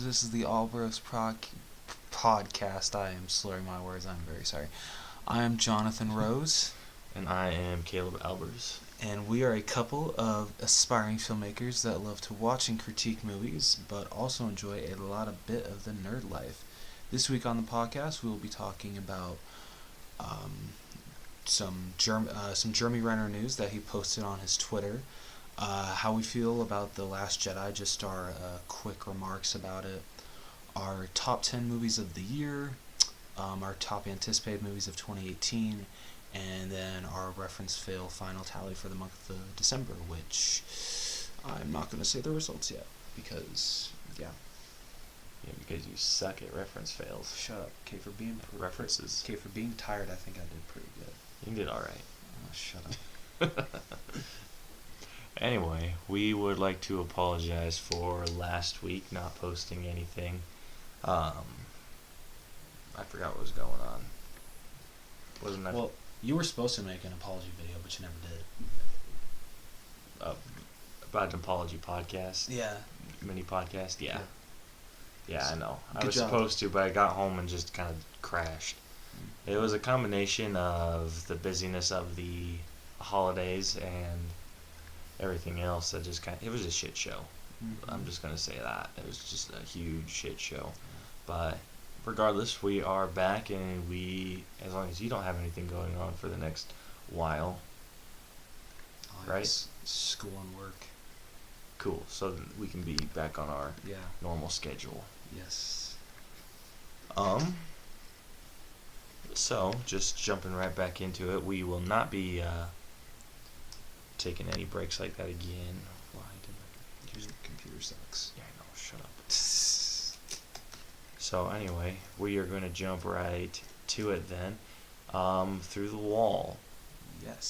This is the Allbros podcast. I am slurring my words. I'm very sorry. I am Jonathan Rose. And I am Caleb Albers. And we are a couple of aspiring filmmakers that love to watch and critique movies, but also enjoy a bit of the nerd life. This week on the podcast, we will be talking about some Jeremy Renner news that he posted on his Twitter, how we feel about The Last Jedi, just our quick remarks about it, our top 10 movies of the year, our top anticipated movies of 2018, and then our Reference Fail final tally for the month of December, which I'm not going to say the results yet, because, Yeah, because you suck at reference fails. Shut up. Okay, for being references. Okay, for being tired, I think I did pretty good. You did all right. Oh, shut up. Anyway, we would like to apologize for last week not posting anything. I forgot what was going on. Wasn't that? Well, you were supposed to make an apology video, but you never did. About an apology podcast. Yeah. Mini podcast. Yeah. Yeah, I know. I Good was job. supposed to, but I got home and just kind of crashed. It was a combination of the busyness of the holidays and everything else that just it was a shit show. Mm-hmm. I'm just going to say that. It was just a huge shit show. But regardless, we are back, and as long as you don't have anything going on for the next while, right? School and work. Cool. So we can be back on our normal schedule. Yes. So, just jumping right back into it, we will not be taking any breaks like that again. Why did my computer sucks? Yeah, I know. Shut up. So anyway, we are going to jump right to it then. Through the Wall. Yes.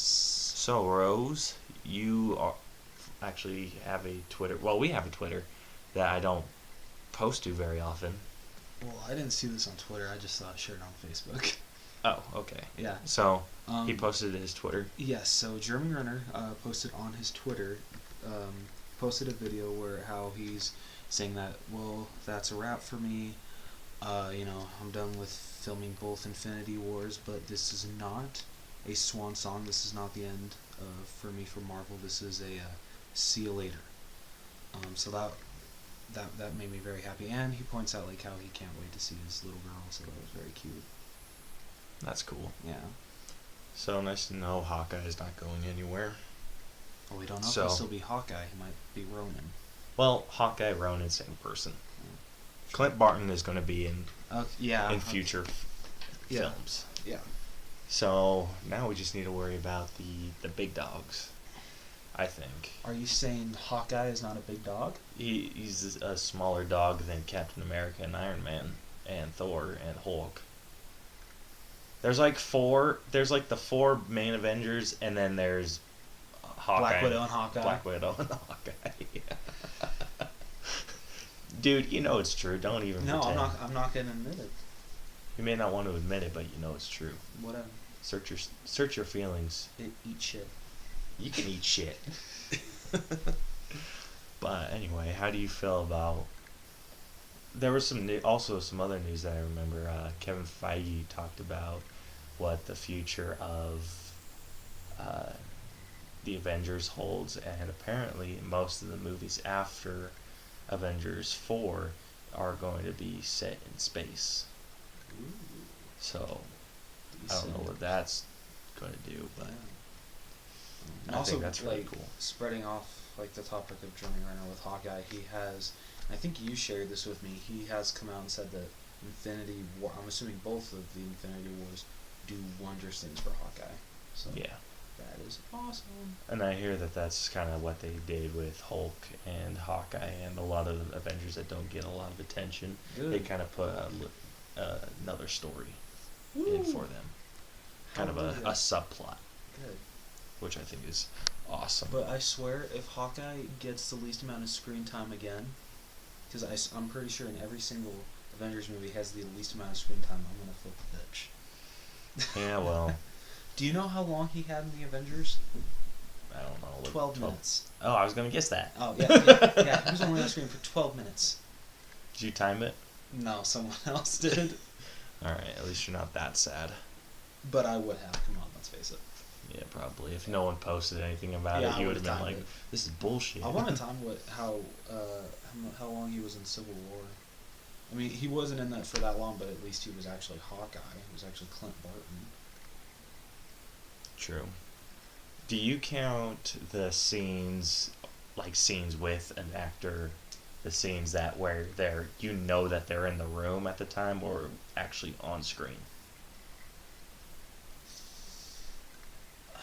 So, Rose, you actually have a Twitter. Well, we have a Twitter that I don't post to very often. Well, I didn't see this on Twitter. I just saw it shared on Facebook. Oh, okay. Yeah. So, he posted to his Twitter? Yes, so Jeremy Renner posted on his Twitter, posted a video where how he's saying that, well, that's a wrap for me. I'm done with filming both Infinity Wars, but this is not a swan song. This is not the end for me for Marvel. This is a see you later. So that made me very happy. And he points out how he can't wait to see his little girl, so that was very cute. That's cool. Yeah. So nice to know Hawkeye is not going anywhere. Well, we don't know if he'll still be Hawkeye. He might be Ronan. Well, Hawkeye, Ronan, same person. Clint Barton is going to be in future films. Yeah. So now we just need to worry about the big dogs, I think. Are you saying Hawkeye is not a big dog? He's a smaller dog than Captain America and Iron Man and Thor and Hulk. There's the 4 main Avengers, and then there's Hawkeye. Black Widow and Hawkeye. Black Widow and Hawkeye. Dude, you know it's true. Don't even pretend. No, I'm not going to admit it. You may not want to admit it, but you know it's true. Whatever. Search your feelings. Eat shit. You can eat shit. But anyway, how do you feel about... There was also some other news that I remember. Kevin Feige talked about what the future of the Avengers holds, and apparently most of the movies after Avengers 4 are going to be set in space. Ooh. So, I don't know what that's going to do, but I think that's really cool. Spreading off the topic of Jeremy Renner with Hawkeye, he has... I think you shared this with me. He has come out and said that Infinity War, I'm assuming both of the Infinity Wars do wondrous things for Hawkeye. So yeah, that is awesome. And I hear that that's kind of what they did with Hulk and Hawkeye and a lot of the Avengers that don't get a lot of attention. Good. They kind of put another story in for them. Kind of a subplot. Good. Which I think is awesome. But I swear, if Hawkeye gets the least amount of screen time again, because I'm pretty sure in every single Avengers movie has the least amount of screen time, I'm going to flip the bitch. Yeah, well. Do you know how long he had in the Avengers? I don't know. 12 minutes. Oh, I was going to guess that. Oh, yeah. He was only on screen for 12 minutes. Did you time it? No, someone else did. Alright, at least you're not that sad. But I would have. Come on, let's face it. Yeah, probably. If no one posted anything about Yeah, it, I you would have would've been like, timed it. this is bullshit. I want to time how long he was in Civil War. I mean, he wasn't in that for that long, but at least he was actually Hawkeye. He was actually Clint Barton. True. Do you count the scenes, like scenes with an actor, the scenes that where you know that they're in the room at the time or actually on screen?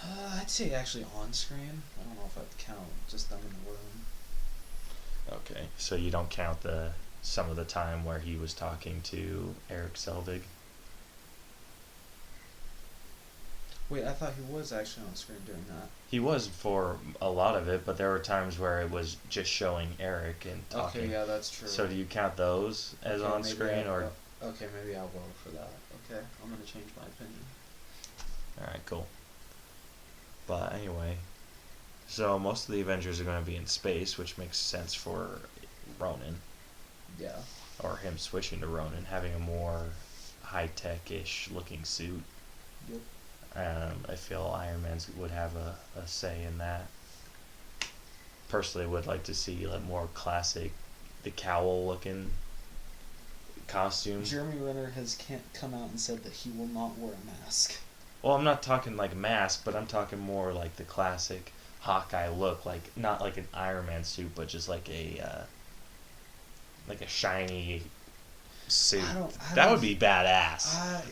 I'd say actually on screen. I don't know if I'd count just them in the room. Okay, so you don't count some of the time where he was talking to Eric Selvig? Wait, I thought he was actually on screen doing that. He was for a lot of it, but there were times where it was just showing Eric and talking. Okay, yeah, that's true. So do you count those as Okay, on maybe screen or? Okay, maybe I'll vote for that. Okay, I'm gonna change my opinion. All right, cool. But anyway, so most of the Avengers are going to be in space, which makes sense for Ronan, Yeah. or him switching to Ronan, having a more high-tech-ish looking suit. Yep. I feel Iron Man would have a say in that. Personally, would like to see like more classic, the cowl-looking costumes. Jeremy Renner has come out and said that he will not wear a mask. Well, I'm not talking like mask, but I'm talking more like the classic Hawkeye look, like not like an Iron Man suit, but just like a shiny suit. That would be badass.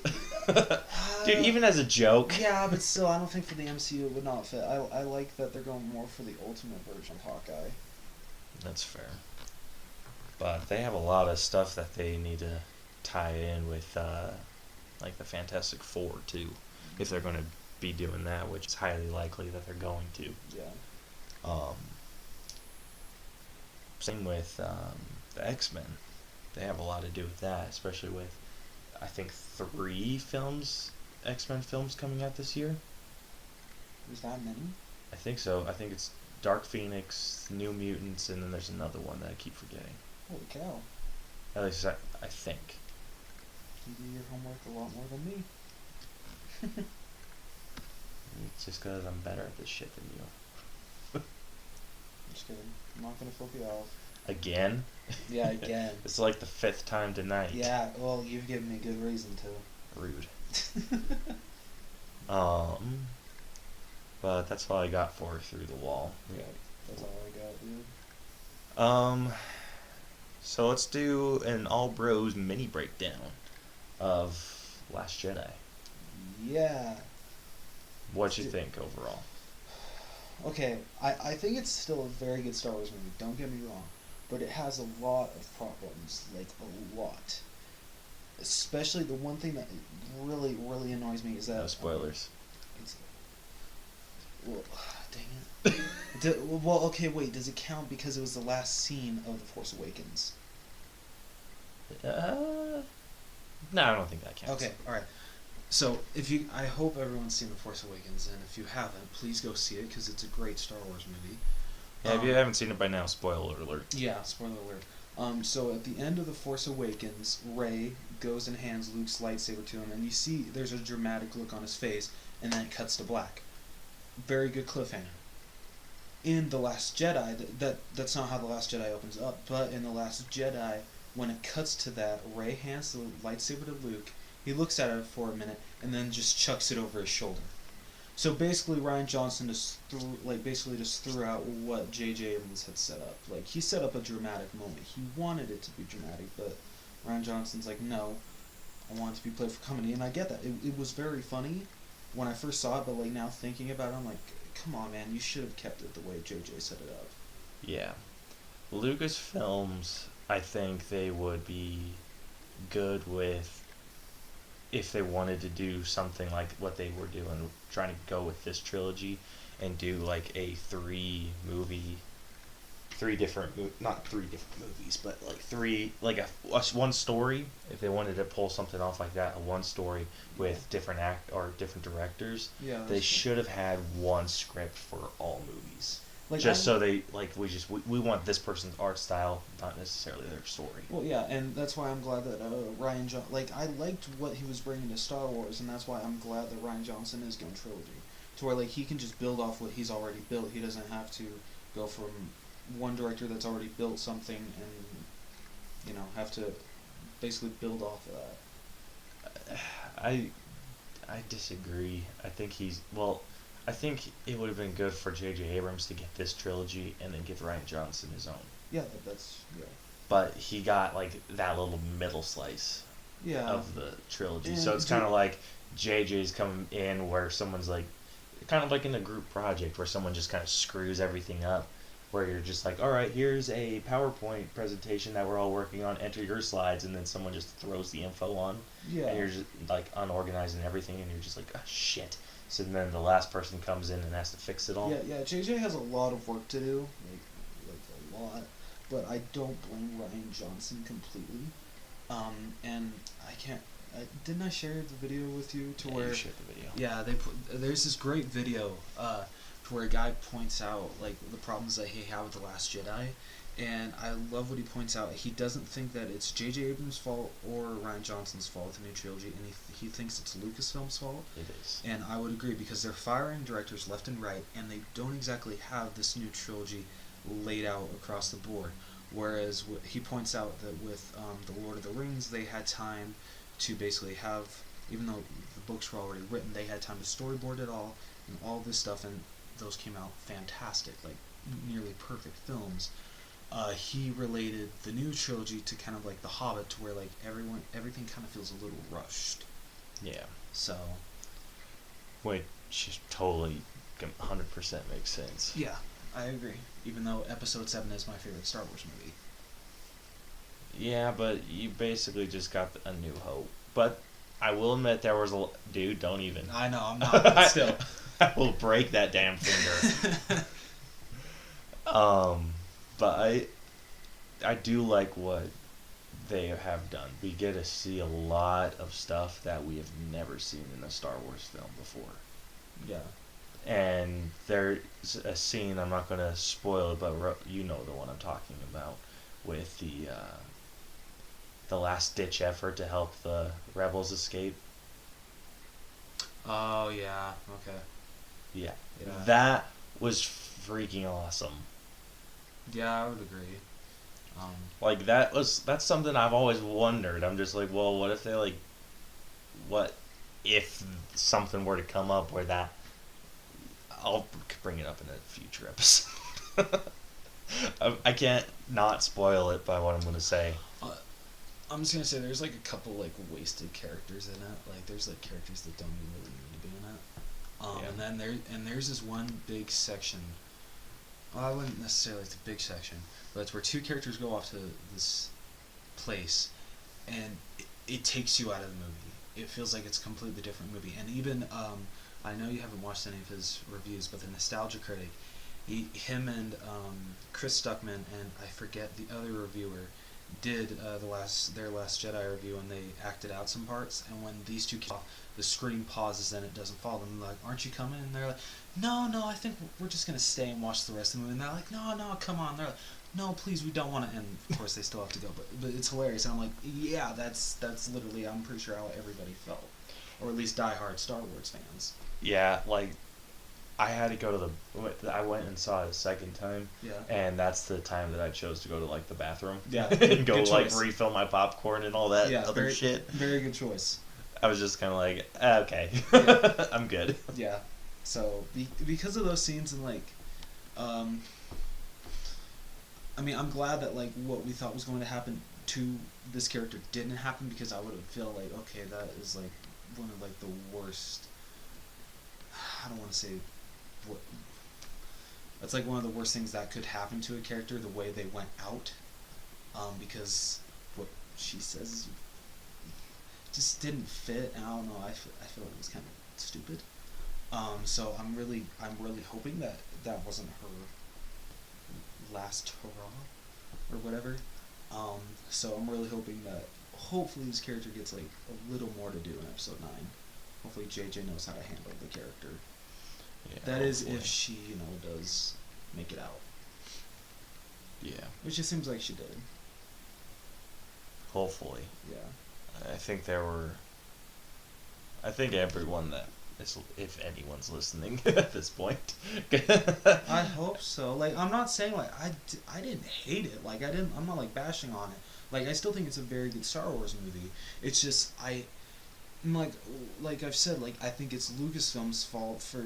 Dude, even as a joke. Yeah, but still, I don't think for the MCU it would not fit. I like that they're going more for the ultimate version of Hawkeye. That's fair. But they have a lot of stuff that they need to tie in with, like the Fantastic Four too, if they're going to be doing that, which is highly likely that they're going to. Yeah. Same with the X-Men. They have a lot to do with that, especially with, I think, 3 X-Men films coming out this year. Is that many? I think so. I think it's Dark Phoenix, New Mutants, and then there's another one that I keep forgetting. Holy cow. At least I think. You do your homework a lot more than me. It's just because I'm better at this shit than you. Just kidding. I'm not going to flip you off. Again? Yeah, again. It's like the 5th time tonight. Yeah, well, you've given me a good reason to. Rude. But that's all I got for Through the Wall. Yeah, that's all I got, dude. So let's do an All Bros mini breakdown of Last Jedi. Yeah. What'd you think overall? Okay, I think it's still a very good Star Wars movie, don't get me wrong. But it has a lot of problems, like a lot. Especially the one thing that really, really annoys me is that... No spoilers. Well, dang it. Well, okay, wait, does it count because it was the last scene of The Force Awakens? No, I don't think that counts. Okay, alright. So, I hope everyone's seen The Force Awakens, and if you haven't, please go see it, because it's a great Star Wars movie. Yeah, if you haven't seen it by now, spoiler alert. Yeah, spoiler alert. So at the end of The Force Awakens, Rey goes and hands Luke's lightsaber to him, and you see there's a dramatic look on his face, and then it cuts to black. Very good cliffhanger. In The Last Jedi, that's not how The Last Jedi opens up, but in The Last Jedi, when it cuts to that, Rey hands the lightsaber to Luke, he looks at it for a minute, and then just chucks it over his shoulder. So basically, Rian Johnson just threw out what J.J. Abrams had set up. Like, he set up a dramatic moment. He wanted it to be dramatic, but Rian Johnson's like, no, I want it to be played for comedy, and I get that. It was very funny when I first saw it, but like now thinking about it, I'm like, come on, man, you should have kept it the way J.J. set it up. Yeah. Lucasfilms, I think they would be good with if they wanted to do something like what they were doing, trying to go with this trilogy and do like a not three different movies, but like one story. If they wanted to pull something off like that, a one story with different different directors, Yeah, they should have had one script for all movies. Like just so they we want this person's art style, not necessarily their story. Well, yeah, and that's why I'm glad that Ryan I liked what he was bringing to Star Wars, and that's why I'm glad that Ryan Johnson is doing trilogy, to where like he can just build off what he's already built. He doesn't have to go from one director that's already built something and have to basically build off of that. I disagree. I think I think it would have been good for J.J. Abrams to get this trilogy and then give Ryan Johnson his own. Yeah, that's yeah. But he got like that little middle slice Yeah. of the trilogy, And so it's kind of like J.J.'s coming in where someone's like, kind of like in a group project where someone just kind of screws everything up. Where you're just like, all right, here's a PowerPoint presentation that we're all working on. Enter your slides, and then someone just throws the info on, Yeah. and you're just like unorganized and everything, and you're just like, oh, shit. So then the last person comes in and has to fix it all. Yeah. JJ has a lot of work to do, like a lot, but I don't blame Ryan Johnson completely. And I can't. Didn't I share the video with you to where? You shared the video. Yeah, there's this great video to where a guy points out like the problems that he had with the Last Jedi, and I love what he points out. He doesn't think that it's J.J. Abrams' fault or Ryan Johnson's fault with the new trilogy, and he thinks it's Lucasfilm's fault. It is. And I would agree because they're firing directors left and right, and they don't exactly have this new trilogy laid out across the board. Whereas he points out that with the Lord of the Rings, they had time to basically have, even though the books were already written, they had time to storyboard it all and all this stuff, and those came out fantastic, like nearly perfect films. He related the new trilogy to kind of like The Hobbit, to where like everything kind of feels a little rushed. Yeah. So. Which just totally 100% makes sense. Yeah, I agree. Even though Episode 7 is my favorite Star Wars movie. Yeah, but you basically just got A New Hope. But I will admit there was a... Dude, don't even. I know, I'm not, but still. I will break that damn finger. But I do like what they have done. We get to see a lot of stuff that we have never seen in a Star Wars film before. Yeah. And there's a scene, I'm not going to spoil it, but you know the one I'm talking about, with the last ditch effort to help the rebels escape. Oh, yeah, okay. Yeah. Yeah. That was freaking awesome. Yeah, I would agree. Like, that's something I've always wondered. I'm just like, well, what if something were to come up where that... I'll bring it up in a future episode. I can't not spoil it by what I'm going to say. I'm just going to say there's like a couple like wasted characters in it. Like there's like characters that don't even really need to be in it. Yeah. And then there's this one big section. Well, I wouldn't necessarily it's a big section, but it's where two characters go off to this place, and it takes you out of the movie. It feels like it's a completely different movie. And even I know you haven't watched any of his reviews, but the Nostalgia Critic, him and Chris Stuckman and I forget the other reviewer did their Last Jedi review, and they acted out some parts. And when these two came off, the screen pauses and it doesn't follow them. They're like, "Aren't you coming?" And they're like, "No, I think we're just gonna stay and watch the rest of the movie." And they're like, "No, come on." They're like, "No, please, we don't want to." And of course, they still have to go, but it's hilarious. And I'm like, yeah, that's literally, I'm pretty sure how everybody felt, or at least diehard Star Wars fans. Yeah, like, I had to go to I went and saw it a second time. Yeah. And that's the time that I chose to go to, like, the bathroom. Yeah. And go, Good like, choice. refill my popcorn and all that other shit. Very good choice. I was just kind of like, okay. Yeah. I'm good. Yeah. So, because of those scenes and, like, I mean, I'm glad that, like, what we thought was going to happen to this character didn't happen, because I would have felt like, okay, that is, like, one of, like, the worst... I don't want to say... That's like one of the worst things that could happen to a character, the way they went out, because what she says just didn't fit, and I don't know, I feel like it was kind of stupid. So I'm really hoping that wasn't her last hurrah or whatever. So I'm really hoping that hopefully this character gets like a little more to do in episode 9. Hopefully JJ knows how to handle the character. Yeah, That is hopefully. if she, does make it out. Yeah. Which it seems like she did. Hopefully. Yeah. I think everyone that is, if anyone's listening at this point. I hope so. Like, I'm not saying, like, I didn't hate it. Like, I'm not, like, bashing on it. Like, I still think it's a very good Star Wars movie. It's just, like I've said, like, I think it's Lucasfilm's fault for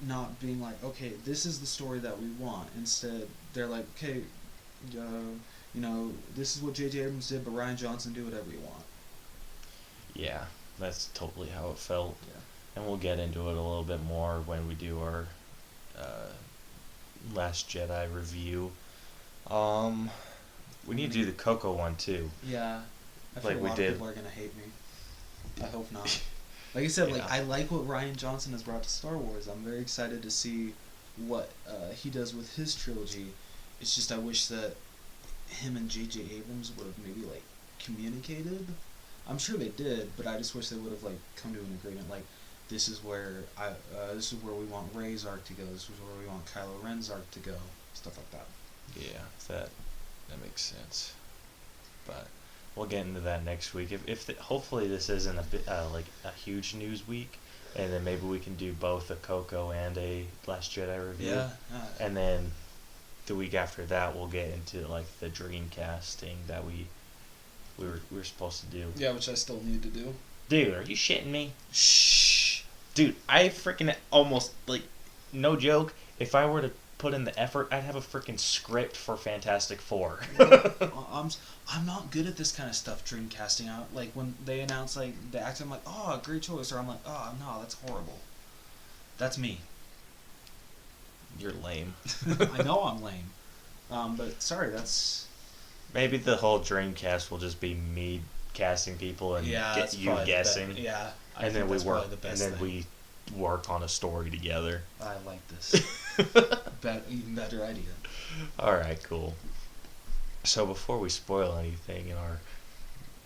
not being like, okay, this is the story that we want. Instead, they're like, okay, this is what J.J. Abrams did, but Rian Johnson, do whatever you want. Yeah, that's totally how it felt. Yeah. And we'll get into it a little bit more when we do our Last Jedi review. We need to do the Coco one too. Yeah. I feel Like a we lot did. of people are going to hate me. I hope not. Like I said, Yeah. like, I like what Rian Johnson has brought to Star Wars. I'm very excited to see what he does with his trilogy. It's just I wish that him and J.J. Abrams would have maybe, like, communicated. I'm sure they did, but I just wish they would have, like, come to an agreement. Like, this is where we want Rey's arc to go. This is where we want Kylo Ren's arc to go. Stuff like that. Yeah, that makes sense. But we'll get into that next week. Hopefully this isn't a bit like a huge news week, and then maybe we can do both a Coco and a Last Jedi review. Yeah. And then the week after that, we'll get into like the Dreamcasting that we were supposed to do. Yeah, which I still need to do. Dude, are you shitting me? Shh. Dude, I freaking almost, like, no joke, if I were to put in the effort, I'd have a freaking script for Fantastic Four. I'm not good at this kind of stuff, Dreamcasting out. Like, when they announce, like, the actor, I'm like, oh, great choice. Or I'm like, oh, no, that's horrible. That's me. You're lame. I know I'm lame. But, sorry, that's... Maybe the whole Dreamcast will just be me casting people and get you guessing. Yeah. And then we work. And then we work on a story together. I like this. Even better idea. All right, cool. So before we spoil anything in our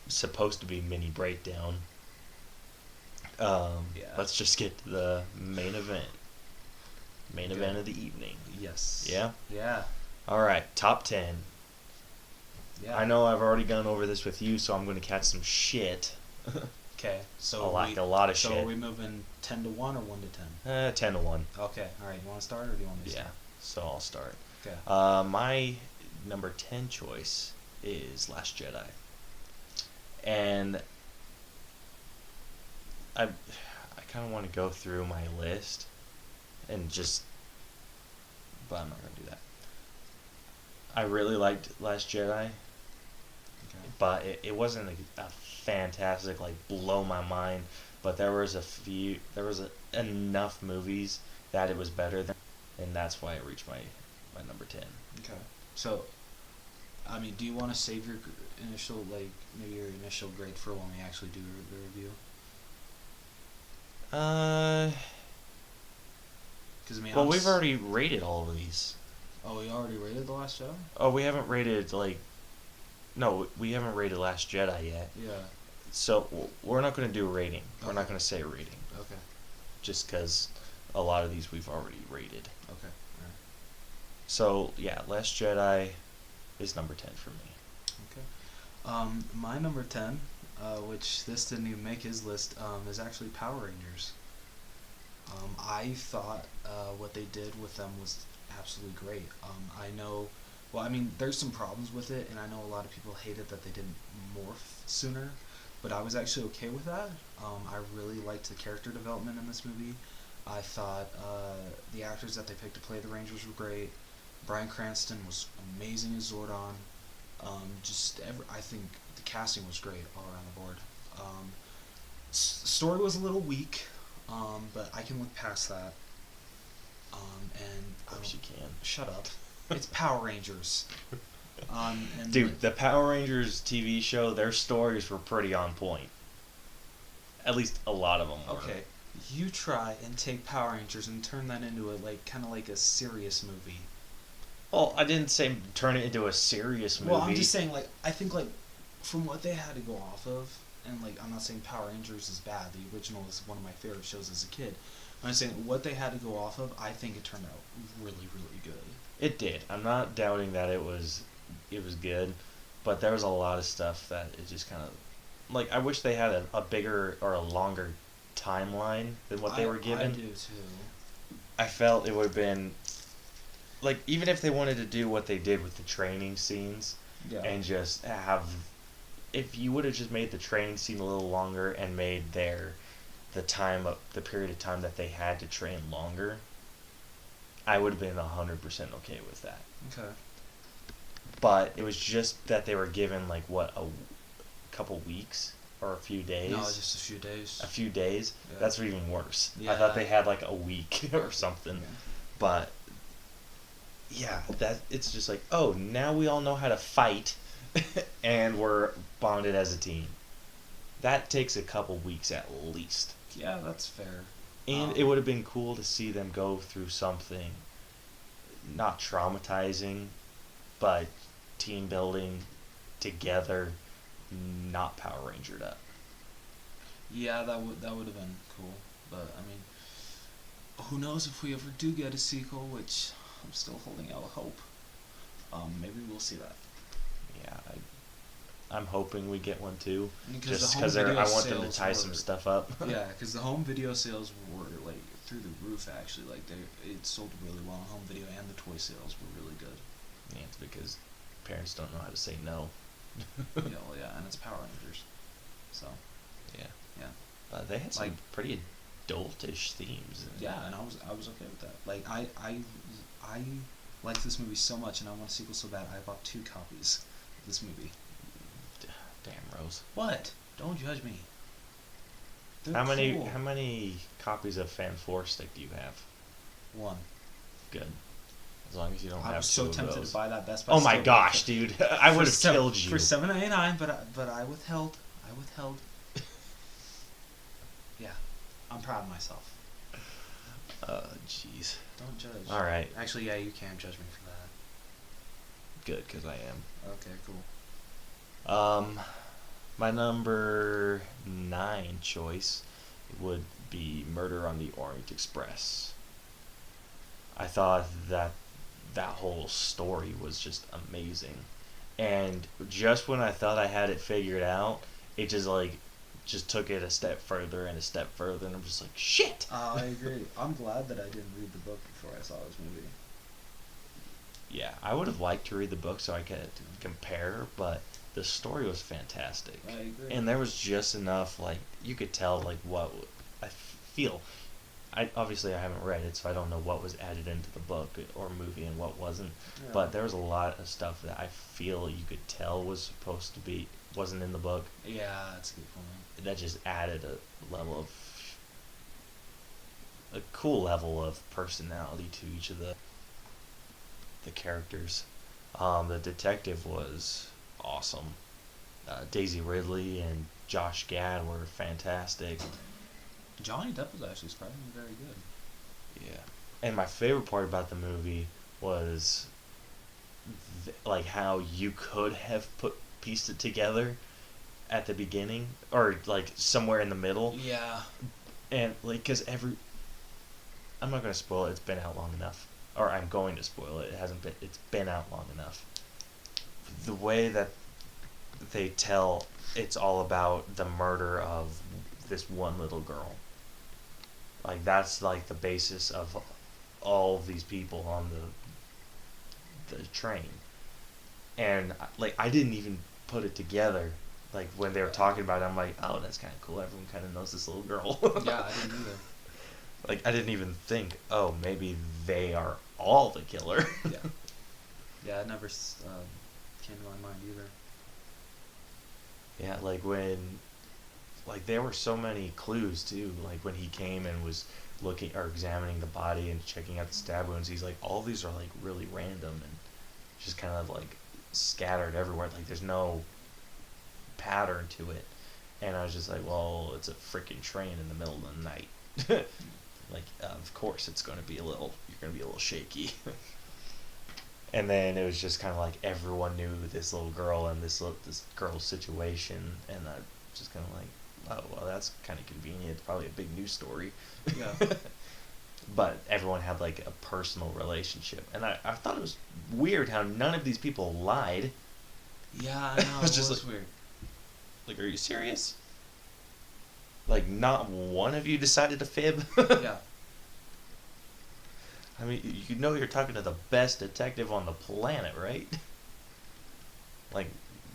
supposed to be mini breakdown, let's just get to the main event. Main event of the evening. Yes. Yeah? Yeah. All right, top 10. Yeah. I know I've already gone over this with you, so I'm going to catch some shit. Okay, so a lot of shit. So are we moving 10 to 1 or 1 to 10? 10 to 1. Okay, alright. You want to start or do you want me to start? Yeah, so I'll start. Okay. My number 10 choice is Last Jedi. And I kind of want to go through my list and just... But I'm not going to do that. I really liked Last Jedi. Okay. But it wasn't a fantastic, like, blow my mind. But there was enough movies that it was better than, and that's why it reached my number 10. Okay. So, I mean, do you want to save your initial, like, maybe your initial grade for when we actually do the review? Because I mean, well, we've already rated all of these. Oh, we already rated The Last Jedi? Oh, we haven't rated, like... No, we haven't rated Last Jedi yet. Yeah. So, we're not going to do a rating. Okay. We're not going to say a rating. Okay. Just because a lot of these we've already rated. Okay. Alright. So, yeah, Last Jedi is number 10 for me. Okay. My number 10, which this didn't even make his list, is actually Power Rangers. I thought what they did with them was absolutely great. I know, well, I mean, there's some problems with it, and I know a lot of people hated that they didn't morph sooner, but I was actually okay with that. I really liked the character development in this movie. I thought the actors that they picked to play the Rangers were great. Bryan Cranston was amazing as Zordon. I think the casting was great all around the board. Story was a little weak, but I can look past that. Of course you can. Shut up. It's Power Rangers. And Dude, the Power Rangers TV show, their stories were pretty on point. At least a lot of them were. Okay, you try and take Power Rangers and turn that into kind of like a serious movie. Well, I didn't say turn it into a serious movie. Well, I'm just saying, like, I think, like, from what they had to go off of, and, like, I'm not saying Power Rangers is bad. The original is one of my favorite shows as a kid. I'm saying what they had to go off of. I think it turned out really, really good. It did. I'm not doubting that it was good, but there was a lot of stuff that it just kind of like I wish they had a bigger or a longer timeline than what they were given. I do too. I felt it would have been like even if they wanted to do what they did with the training scenes Yeah. and just have if you would have just made the training scene a little longer and made the period of time that they had to train longer, I would have been 100% okay with that. Okay. But it was just that they were given like what a couple weeks or a few days. No, just a few days. A few days. Yeah. That's even worse. Yeah. I thought they had like a week or something. Yeah. But yeah, that it's just like, oh, now we all know how to fight and we're bonded as a team. That takes a couple weeks at least. Yeah, that's fair. And it would have been cool to see them go through something not traumatizing, but team building together, not Power Rangered up. Yeah, that would have been cool. But I mean, who knows if we ever do get a sequel, which I'm still holding out hope. Maybe we'll see that. Yeah, I'm hoping we get one too. Because just the because home I video want them to sales tie were- some stuff up. Yeah, because the home video sales were like through the roof. Actually, like it sold really well on home video, and the toy sales were really good. Yeah, it's because parents don't know how to say no. Yeah, and it's Power Rangers, so Yeah. yeah. They had some Like- pretty adultish themes. Yeah, and I was okay with that. Like I like this movie so much, and I want a sequel so bad. I bought 2 copies of this movie. Damn, Rose. What? Don't judge me. They're How cool. many copies of Fan 4 Stick do you have? 1. Good. As long as you don't I have was two so of tempted those. to buy that Best Buy. Oh my store, gosh, but dude! I would have killed you. for $7.99, but I withheld. Yeah, I'm proud of myself. Jeez. Don't judge. All right. Actually, yeah, you can judge me for that. Good, because I am. Okay, cool. My number 9 choice would be Murder on the Orient Express. I thought that whole story was just amazing. And just when I thought I had it figured out, it just took it a step further and a step further, and I'm just like, shit! I agree. I'm glad that I didn't read the book before I saw this movie. Yeah, I would have liked to read the book so I could compare, but the story was fantastic. I agree. And there was just enough, like, you could tell, like, what I feel. Obviously I haven't read it, so I don't know what was added into the book or movie and what wasn't. Yeah. But there was a lot of stuff that I feel you could tell wasn't in the book. Yeah, that's a good point. That just added a cool level of personality to each of the characters. The detective was awesome. Daisy Ridley and Josh Gad were fantastic. Johnny Depp was actually surprisingly very good. Yeah. And my favorite part about the movie was like how you could have pieced it together at the beginning or like somewhere in the middle. Yeah. And like cuz I'm not going to spoil it. It's been out long enough. Or I'm going to spoil it. It's been out long enough. The way that they tell it's all about the murder of this one little girl. Like that's like the basis of all of these people on the train. And like I didn't even put it together. Like when they were talking about it, I'm like, oh, that's kind of cool. Everyone kind of knows this little girl. Yeah, I didn't either. Like I didn't even think, oh, maybe they are all the killer. Yeah. Yeah, it never came to my mind either. Yeah, like when, like there were so many clues too. Like when he came and was looking or examining the body and checking out the stab wounds, he's like, all these are like really random and just kind of like scattered everywhere. Like there's no pattern to it. And I was just like, well, it's a freaking train in the middle of the night. Like, of course you're going to be a little shaky. And then it was just kind of like everyone knew this little girl and this girl's situation, and I just kind of like, oh, well, that's kind of convenient. It's probably a big news story. Yeah. But everyone had, like, a personal relationship. And I thought it was weird how none of these people lied. Yeah, I know. It was just was like- weird. Like, are you serious? Like, not one of you decided to fib? Yeah. I mean, you know you're talking to the best detective on the planet, right? Like,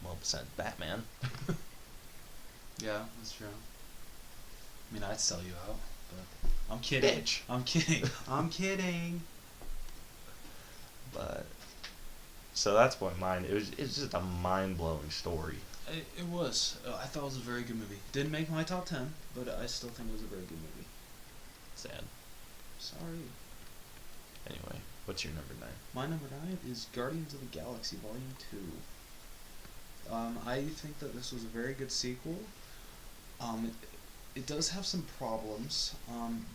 well, besides Batman. Yeah, that's true. I mean, I'd sell you out, but I'm kidding. Bitch. I'm kidding. I'm kidding. But, so that's what mine, it's just a mind-blowing story. It was. I thought it was a very good movie. Didn't make my top 10, but I still think it was a very good movie. Sad. Sorry. Anyway, what's your number 9? My number 9 is Guardians of the Galaxy Volume 2. I think that this was a very good sequel. It does have some problems,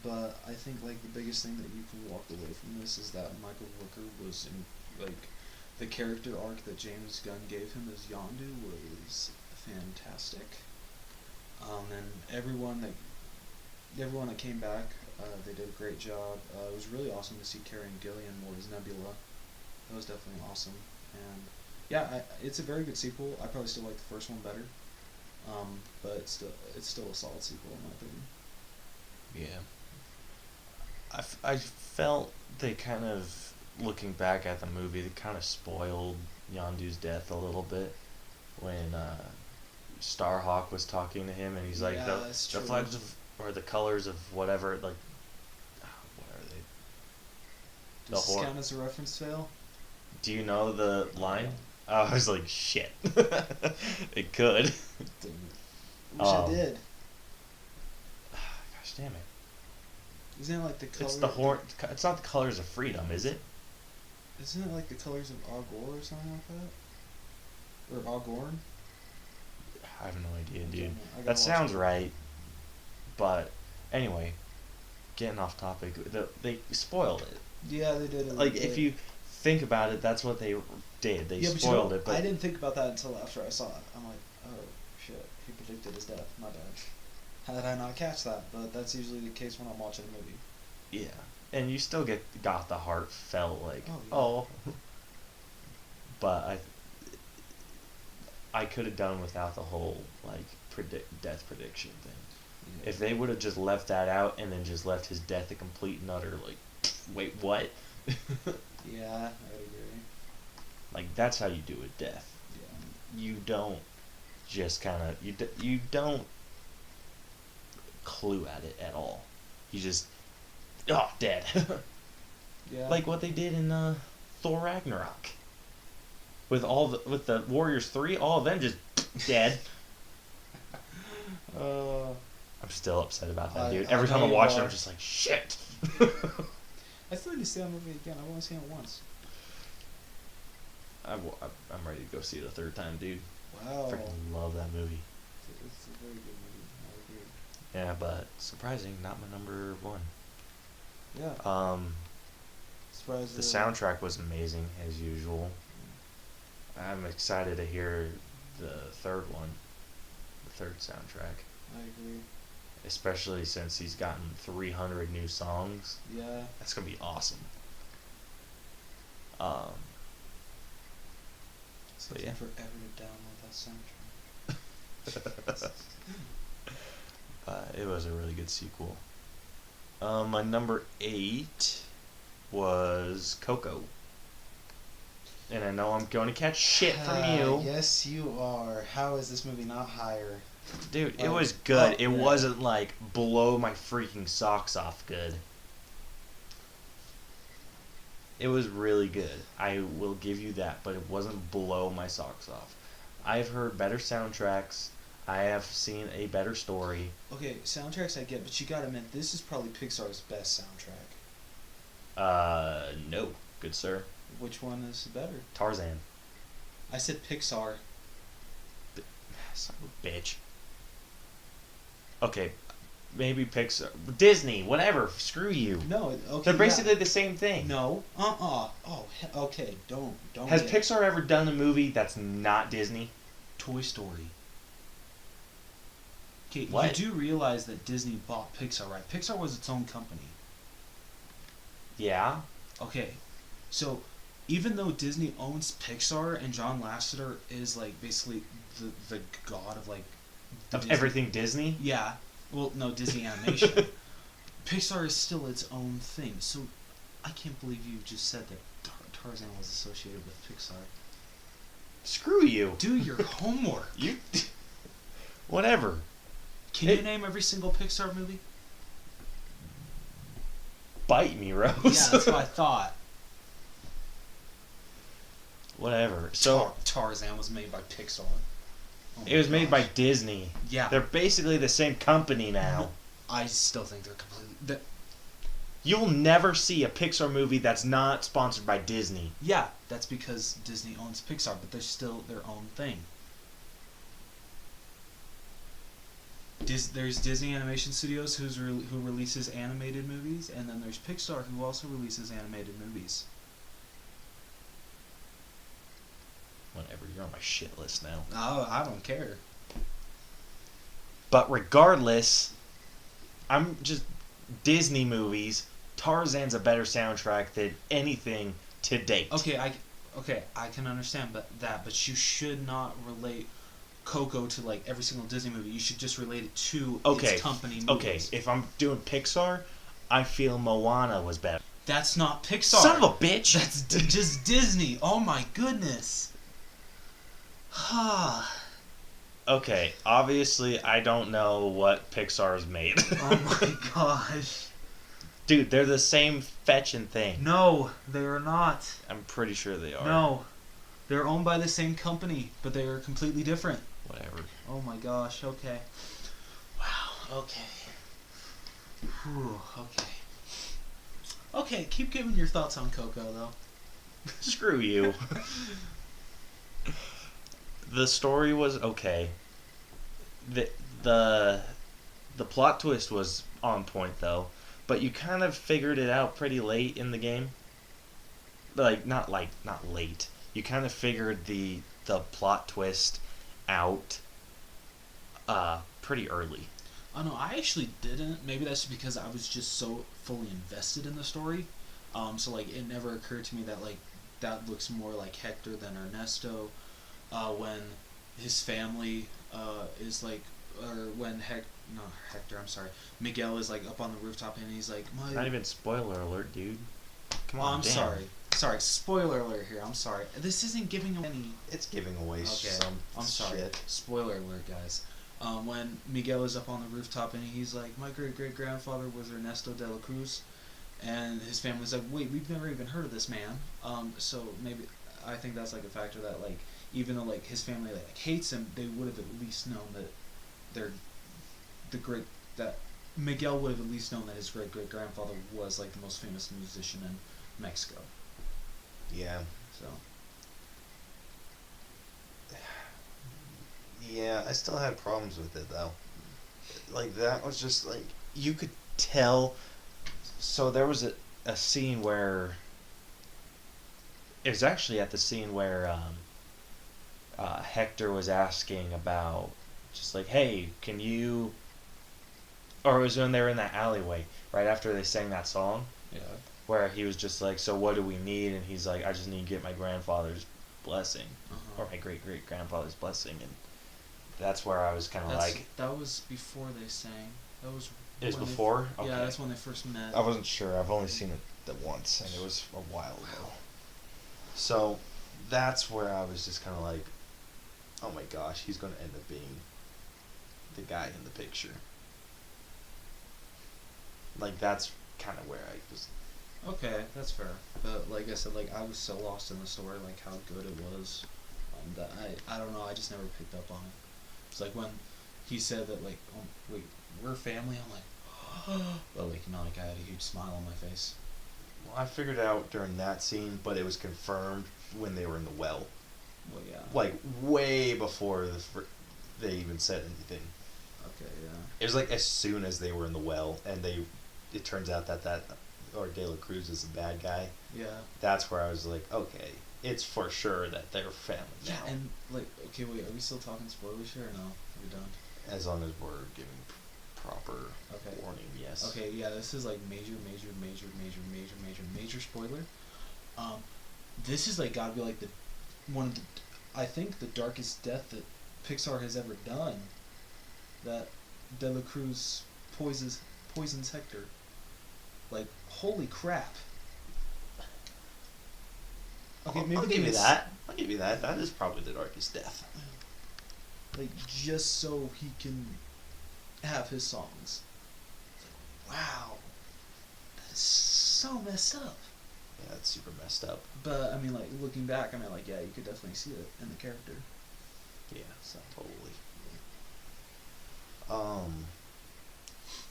but I think like the biggest thing that you can walk away from this is that Michael Rooker was in, like, the character arc that James Gunn gave him as Yondu was fantastic. And everyone that came back, they did a great job. It was really awesome to see Karen Gillian more as Nebula. That was definitely awesome. And yeah, it's a very good sequel. I probably still like the first one better. But it's still a solid sequel in my opinion. Yeah. I felt they kind of, looking back at the movie, they kind of spoiled Yondu's death a little bit when Starhawk was talking to him and he's like, Yeah, the that's true. flags of, or the colors of whatever, like, what are they? Does this hor- count as a reference fail? Do you know the line? I was like, shit. It could. Wish I did. Gosh damn it. Isn't it like the color? It's the horn. It's not the colors of freedom, is it? Isn't it like the colors of Al Gore or something like that? Or Al Gorn? I have no idea, I don't dude. know. I gotta That watch sounds it. right. But anyway, getting off topic, they spoiled it. Yeah, they did. Like, if you think about it, that's what they did. They Yeah, but spoiled it. But I didn't think about that until after I saw it. I'm like, oh shit, he predicted his death. My bad. How did I not catch that? But that's usually the case when I'm watching a movie. yeah, and you still got the heartfelt like, Oh, yeah. oh. But I could have done without the whole like death prediction thing. Yeah. If they would have just left that out and then just left his death a complete and utter like, wait, what? Yeah, I would agree. Like, that's how you do a death. Yeah. You don't just kind of you don't clue at it at all. You just dead. Yeah. Like what they did in Thor Ragnarok. With the Warriors 3, all of them just dead. I'm still upset about that, dude. Every time I know you watch it, are. I'm just like, shit. I still need to see that movie again. I've only seen it once. I'm ready to go see it a third time, dude. Wow. Freaking love that movie. It's a very good movie. I agree. Yeah, but surprising, not my number 1. Yeah. Surprised The soundtrack was amazing as usual. I'm excited to hear the third one, the third soundtrack, I agree. especially since he's gotten 300 new songs. Yeah. That's gonna be awesome. It's But taking yeah. forever to download that soundtrack. It was a really good sequel. My number 8 was Coco. And I know I'm going to catch shit from you. Yes, you are. How is this movie not higher? Dude, it Like, was good. fuck It yeah. wasn't like blow my freaking socks off good. It was really good. I will give you that, but it wasn't blow my socks off. I've heard better soundtracks. I have seen a better story. Okay, soundtracks I get, but you gotta admit, this is probably Pixar's best soundtrack. No, good sir. Which one is better? Tarzan. I said Pixar. Son of a bitch. Okay, maybe Pixar. Disney, whatever. Screw you. No, okay. They're basically yeah. the same thing. No. Oh, okay. Don't. Has get- Pixar ever done a movie that's not Disney? Toy Story. Okay, What? you do realize that Disney bought Pixar, right? Pixar was its own company. Yeah. Okay, so even though Disney owns Pixar and John Lasseter is like basically the god of like the Of Disney, everything Disney? yeah, well, no, Disney animation. Pixar is still its own thing. So I can't believe you just said that Tarzan was associated with Pixar. Screw you. Do your homework. You. Whatever. Can you name every single Pixar movie? Bite me, Rose. Yeah, that's what I thought. Whatever. So Tarzan was made by Pixar. Oh it was made by gosh. Disney. Yeah. They're basically the same company now. I still think they're completely. You'll never see a Pixar movie that's not sponsored by Disney. Yeah, that's because Disney owns Pixar, but they're still their own thing. There's Disney Animation Studios who releases animated movies, and then there's Pixar who also releases animated movies. Whatever, you're on my shit list now. Oh, I don't care. But regardless, I'm just Disney movies. Tarzan's a better soundtrack than anything to date. Okay, I can understand but you should not relate Coco to like every single Disney movie. You should just relate it to its company movies. Okay, if I'm doing Pixar, I feel Moana was better. That's not Pixar. Son of a bitch! That's just Disney. Oh my goodness. Okay, obviously I don't know what Pixar's made. Oh my gosh. Dude, they're the same fetching thing. No, they are not. I'm pretty sure they are. No. They're owned by the same company, but they are completely different. Whatever. Oh my gosh, okay. Wow, okay. Whew, okay. Okay, keep giving your thoughts on Coco, though. Screw you. The story was okay. The plot twist was on point, though. But you kind of figured it out pretty late in the game. Not late. You kind of figured the plot twist out pretty early. Oh no, I actually didn't. Maybe that's because I was just so fully invested in the story. So like it never occurred to me that like that looks more like Hector than Ernesto. When his family is like, or when Hector, I'm sorry, Miguel is like up on the rooftop and he's like, Not even spoiler alert, dude. Come on, I'm damn. sorry, spoiler alert here. I'm sorry. This isn't giving away any. It's giving away Okay, I'm sorry. shit. Spoiler alert, guys. When Miguel is up on the rooftop and he's like, my great-great-grandfather was Ernesto de la Cruz, and his family's like, wait, we've never even heard of this man. So maybe I think that's like a factor that like even though like his family like hates him, they would have at least known that that Miguel would have at least known that his great-great-grandfather was like the most famous musician in Mexico. Yeah. So. Yeah, I still had problems with it though. Like that was just like you could tell. So there was a scene where it was actually at the scene where Hector was asking about just like, hey, can you? Or it was when they were in that alleyway right after they sang that song. Yeah. Where he was just like, so what do we need? And he's like, I just need to get my grandfather's blessing, or my great-great-grandfather's blessing, and that's where I was kind of like... That was before they sang. That was... It was before? Okay. Yeah, that's when they first met. I wasn't sure. I've only seen it once, and it was a while ago. So, that's where I was just kind of like, oh my gosh, he's going to end up being the guy in the picture. Like, that's kind of where I was... Okay, that's fair. But like I said, like I was so lost in the story, like how good it was, that I don't know. I just never picked up on it. It's like when he said that, like, oh, wait, we're family. I'm like, well, like like I had a huge smile on my face. Well, I figured it out during that scene, but it was confirmed when they were in the well. Well, yeah. Like way before they even said anything. Okay, yeah. It was like as soon as they were in the well, and it turns out that or De La Cruz is the bad guy. Yeah. That's where I was like, okay, it's for sure that they're family now. Yeah, and like, okay, wait, are we still talking spoilers here or no? Are we done? As long as we're giving proper Okay. warning, yes. Okay, yeah, this is like major spoiler. Um, this is like gotta be like the one of the, I think the darkest death that Pixar has ever done. That De La Cruz poisons Hector. Like, holy crap. Okay, maybe I'll give you that. I'll give you that. That is probably the darkest death. Like, just so he can have his songs. It's like, wow. That is so messed up. Yeah, it's super messed up. But, I mean, like, looking back, I mean, like, yeah, you could definitely see it in the character. Yeah, So. totally.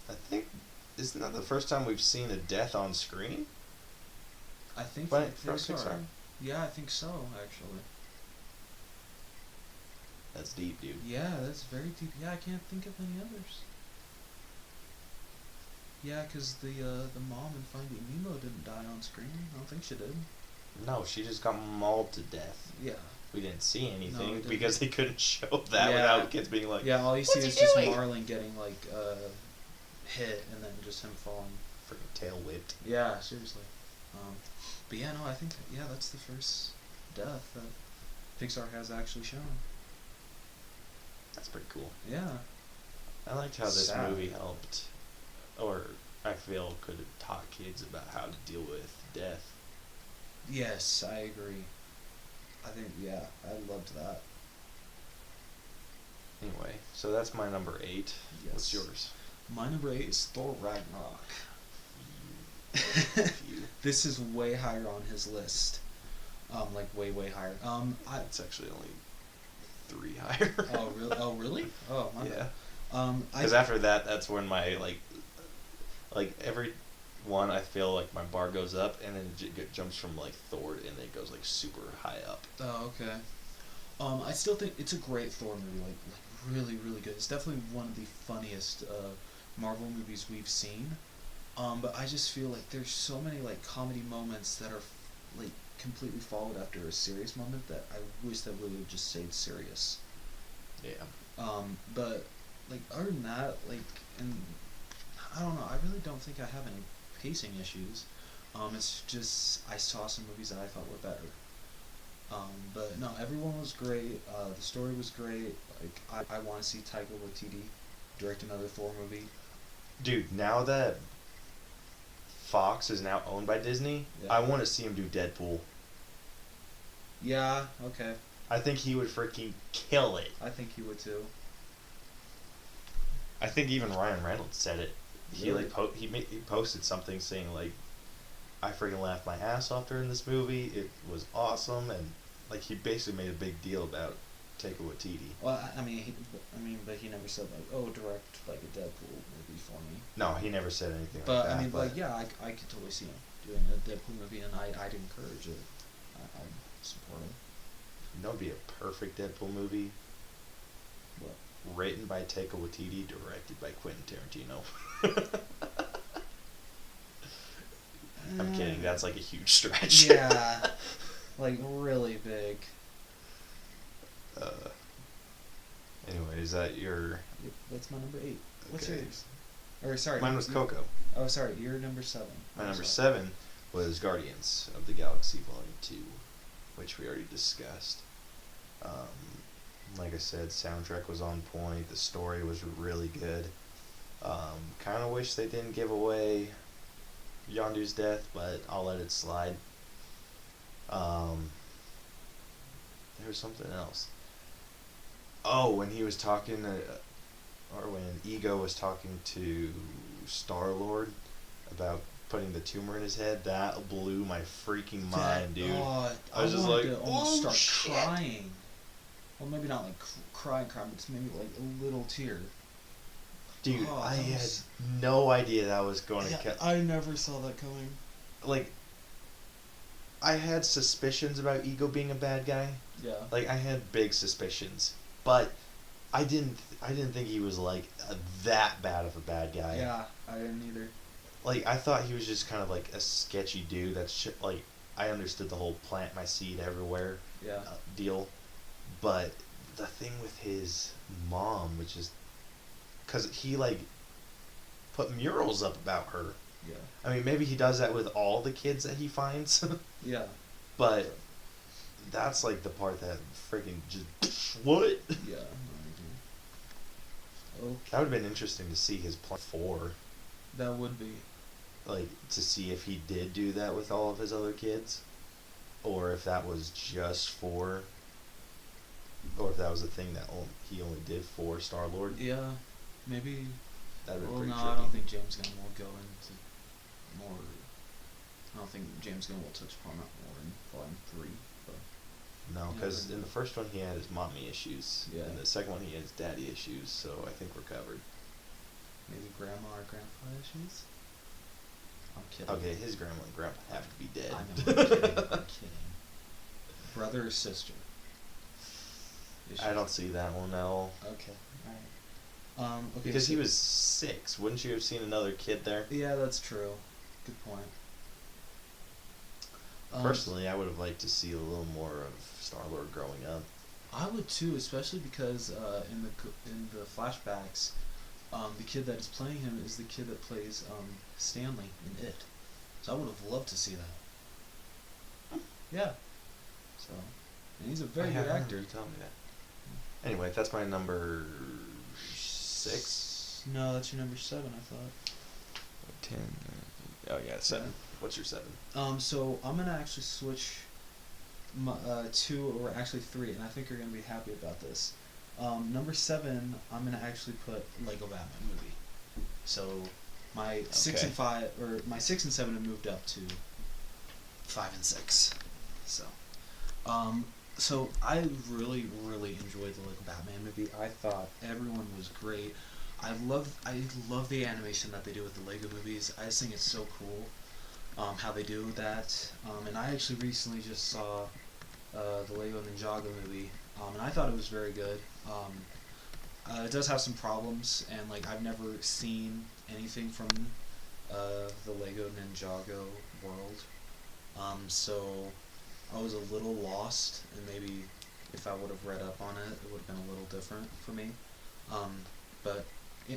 I think, isn't that the first time we've seen a death on screen? I think From Pixar. Pixar? Yeah, I think so, actually. That's deep, dude. Yeah, that's very deep. Yeah, I can't think of any others. Yeah, because the mom in Finding Nemo didn't die on screen. I don't think she did. No, she just got mauled to death. Yeah. We didn't see No, anything we didn't. because they couldn't show that Yeah. without kids being like, Yeah, all you see "What's is he just doing?" Marlin getting, like, hit and then just him falling. freaking tail whipped. Yeah, seriously. But yeah, no, I think, yeah, that's the first death that Pixar has actually shown. That's pretty cool. Yeah. I liked how this Sad. movie helped, or I feel could have taught kids about how to deal with death. Yes, I agree. I think, yeah, I loved that. Anyway, so that's my number 8. Yes. What's yours? My number 8 is Thor Ragnarok. You. This is way higher on his list. Like way higher. It's actually only 3 higher. Oh really? Oh really? Oh my Yeah. bad. Because after that, that's when my like every one I feel like my bar goes up, and then it jumps from like Thor, and then it goes like super high up. Oh okay. I still think it's a great Thor movie. Like really really good. It's definitely one of the funniest Marvel movies we've seen. But I just feel like there's so many like comedy moments that are like completely followed after a serious moment that I wish that would have just stayed serious. Yeah. But like other than that, like, and I don't know, I really don't think I have any pacing issues. It's just I saw some movies that I thought were better. But no, everyone was great. The story was great. Like I want to see Taika Waititi direct another Thor movie. Dude, now that Fox is now owned by Disney, Yeah. I want to see him do Deadpool. Yeah. Okay. I think he would freaking kill it. I think he would too. I think even Ryan Reynolds said it. He Really? like he posted something saying like, I freaking laughed my ass off during this movie. It was awesome, and like he basically made a big deal about Taika Waititi. Well, but he never said like, oh, direct like a Deadpool movie for me. No, he never said anything But like that. I mean, but like, yeah, I could totally see him doing a Deadpool movie, and I'd encourage it. I'd support it. that would be a perfect Deadpool movie. What? Written by Taika Waititi, directed by Quentin Tarantino. I'm kidding. That's like a huge stretch. Yeah, like really big. Anyway, is that your? Yep, that's my number 8. What's Okay. yours? Or sorry, Mine was Coco. Oh, sorry, you're number 7. My I'm number sorry. 7 was Guardians of the Galaxy Volume 2, which we already discussed. Like I said, soundtrack was on point. The story was really good. Kind of wish they didn't give away Yondu's death, but I'll let it slide. There was something else. Oh, when he was talking, or when Ego was talking to Star-Lord about putting the tumor in his head, that blew my freaking mind, dude. Oh, I was just wanted like, to almost oh, start shit. crying. Well, maybe not like crying, but just maybe like a little tear. Dude, Oh, I that had was- no idea that was going to Yeah, cut. I never saw that coming. Like, I had suspicions about Ego being a bad guy. Yeah. Like, I had big suspicions, but I didn't think he was like that bad of a bad guy. Yeah, I didn't either. Like, I thought he was just kind of like a sketchy dude. That's like, I understood the whole plant my seed everywhere Yeah. deal, but the thing with his mom, which is because he like put murals up about her. Yeah. I mean, maybe he does that with all the kids that he finds, Yeah. but that's like the part that freaking just what? Yeah. Okay. That would have been interesting to see his plan 4. That would be. Like, to see if he did do that with all of his other kids. Or if that was just for... Or if that was a thing that he only did for Star-Lord. Yeah. Maybe... That would have well, been no, pretty tricky. I don't think James Gunn will go into more... I don't think James Gunn will touch upon that more in Volume 3. But No, yeah, because but- in the first one he had his mommy issues. Yeah. In the second one he had his daddy issues, so I think we're covered. maybe grandma or grandpa issues? I'm kidding. Okay, his grandma and grandpa have to be dead. I know, I'm kidding. I'm kidding. Brother or sister? I don't see that one at all. Okay, alright. Okay, Because he so- was 6. Wouldn't you have seen another kid there? Yeah, that's true. Good point. Personally, I would have liked to see a little more of Star-Lord growing up. I would too, especially because in the flashbacks, the kid that is playing him is the kid that plays Stanley in It. So I would have loved to see that. Yeah. So, and he's a very good actor. You tell me that. Anyway, that's my number 6. No, that's your number 7. I thought. 10. Oh yeah, 7. What's your 7? So I'm gonna actually switch my 2, or actually 3, and I think you're gonna be happy about this. Number 7, I'm gonna actually put Lego Batman movie. So my 6 and 5, or my 6 and 7 have moved up to 5 and 6. So I really enjoyed the Lego Batman movie. I thought everyone was great. I love the animation that they do with the Lego movies. I just think it's so cool how they do that. And I actually recently just saw the Lego Ninjago movie, and I thought it was very good. It does have some problems, and like I've never seen anything from the Lego Ninjago world, so I was a little lost, and maybe if I would have read up on it, it would have been a little different for me. But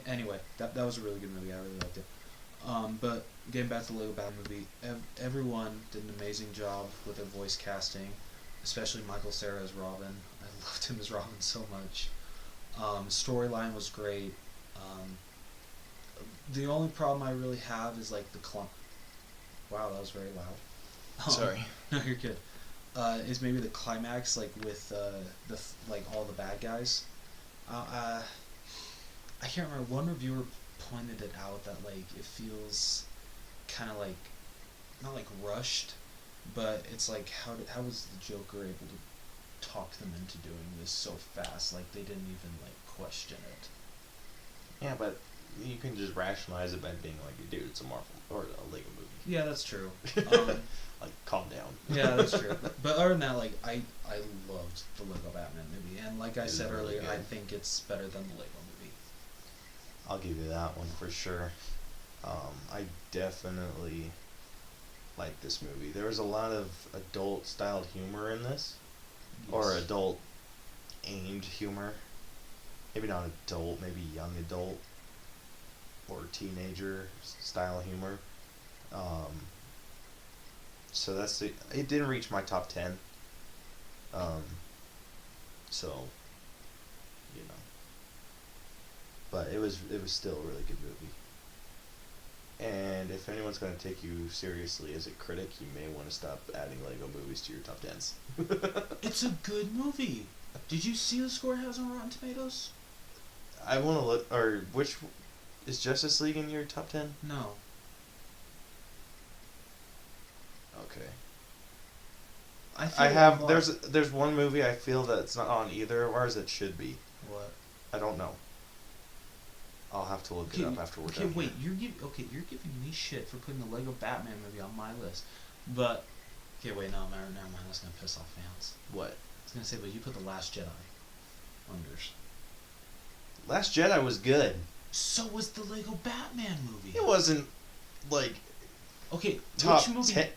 anyway, that was a really good movie. I really liked it. But getting back to the Lego Batman movie, everyone did an amazing job with their voice casting, especially Michael Cera as Robin. I loved him as Robin so much. Storyline was great. The only problem I really have is like the Wow, that was very loud. Sorry. No, you're good. Is maybe the climax, like with like all the bad guys. I can't remember. One reviewer pointed it out that like it feels kind of like not like rushed, but it's like how was the Joker able to talk them into doing this so fast? Like they didn't even like question it. Yeah, but you can just rationalize it by being like, dude, it's a Marvel or a Lego movie. Yeah, that's true. Like, calm down. Yeah, that's true. But other than that, like I loved the Lego Batman movie, and like I It said is really earlier, I good. think it's better than the Lego movie. I'll give you that one for sure. I definitely like this movie. There was a lot of adult-styled humor in this, or Yes. adult-aimed humor. Maybe not adult, maybe young adult, or teenager style humor. So that's it. It didn't reach my top 10. So, you know. But it was still a really good movie. And if anyone's going to take you seriously as a critic, you may want to stop adding Lego movies to your top 10s. It's a good movie. Did you see the score it has on Rotten Tomatoes? I want to look, or which, is Justice League in your top 10? No. Okay. feel I have, like- there's one movie I feel that's not on either of ours that should be. What? I don't know. I'll have to look it up after we're done. wait. You're giving me shit for putting the Lego Batman movie on my list, but wait, no, never mind. That's gonna piss off fans. What? I was gonna say, but you put the Last Jedi on yours. Last Jedi was good. So was the Lego Batman movie. It wasn't, like, Okay, top which movie? 10.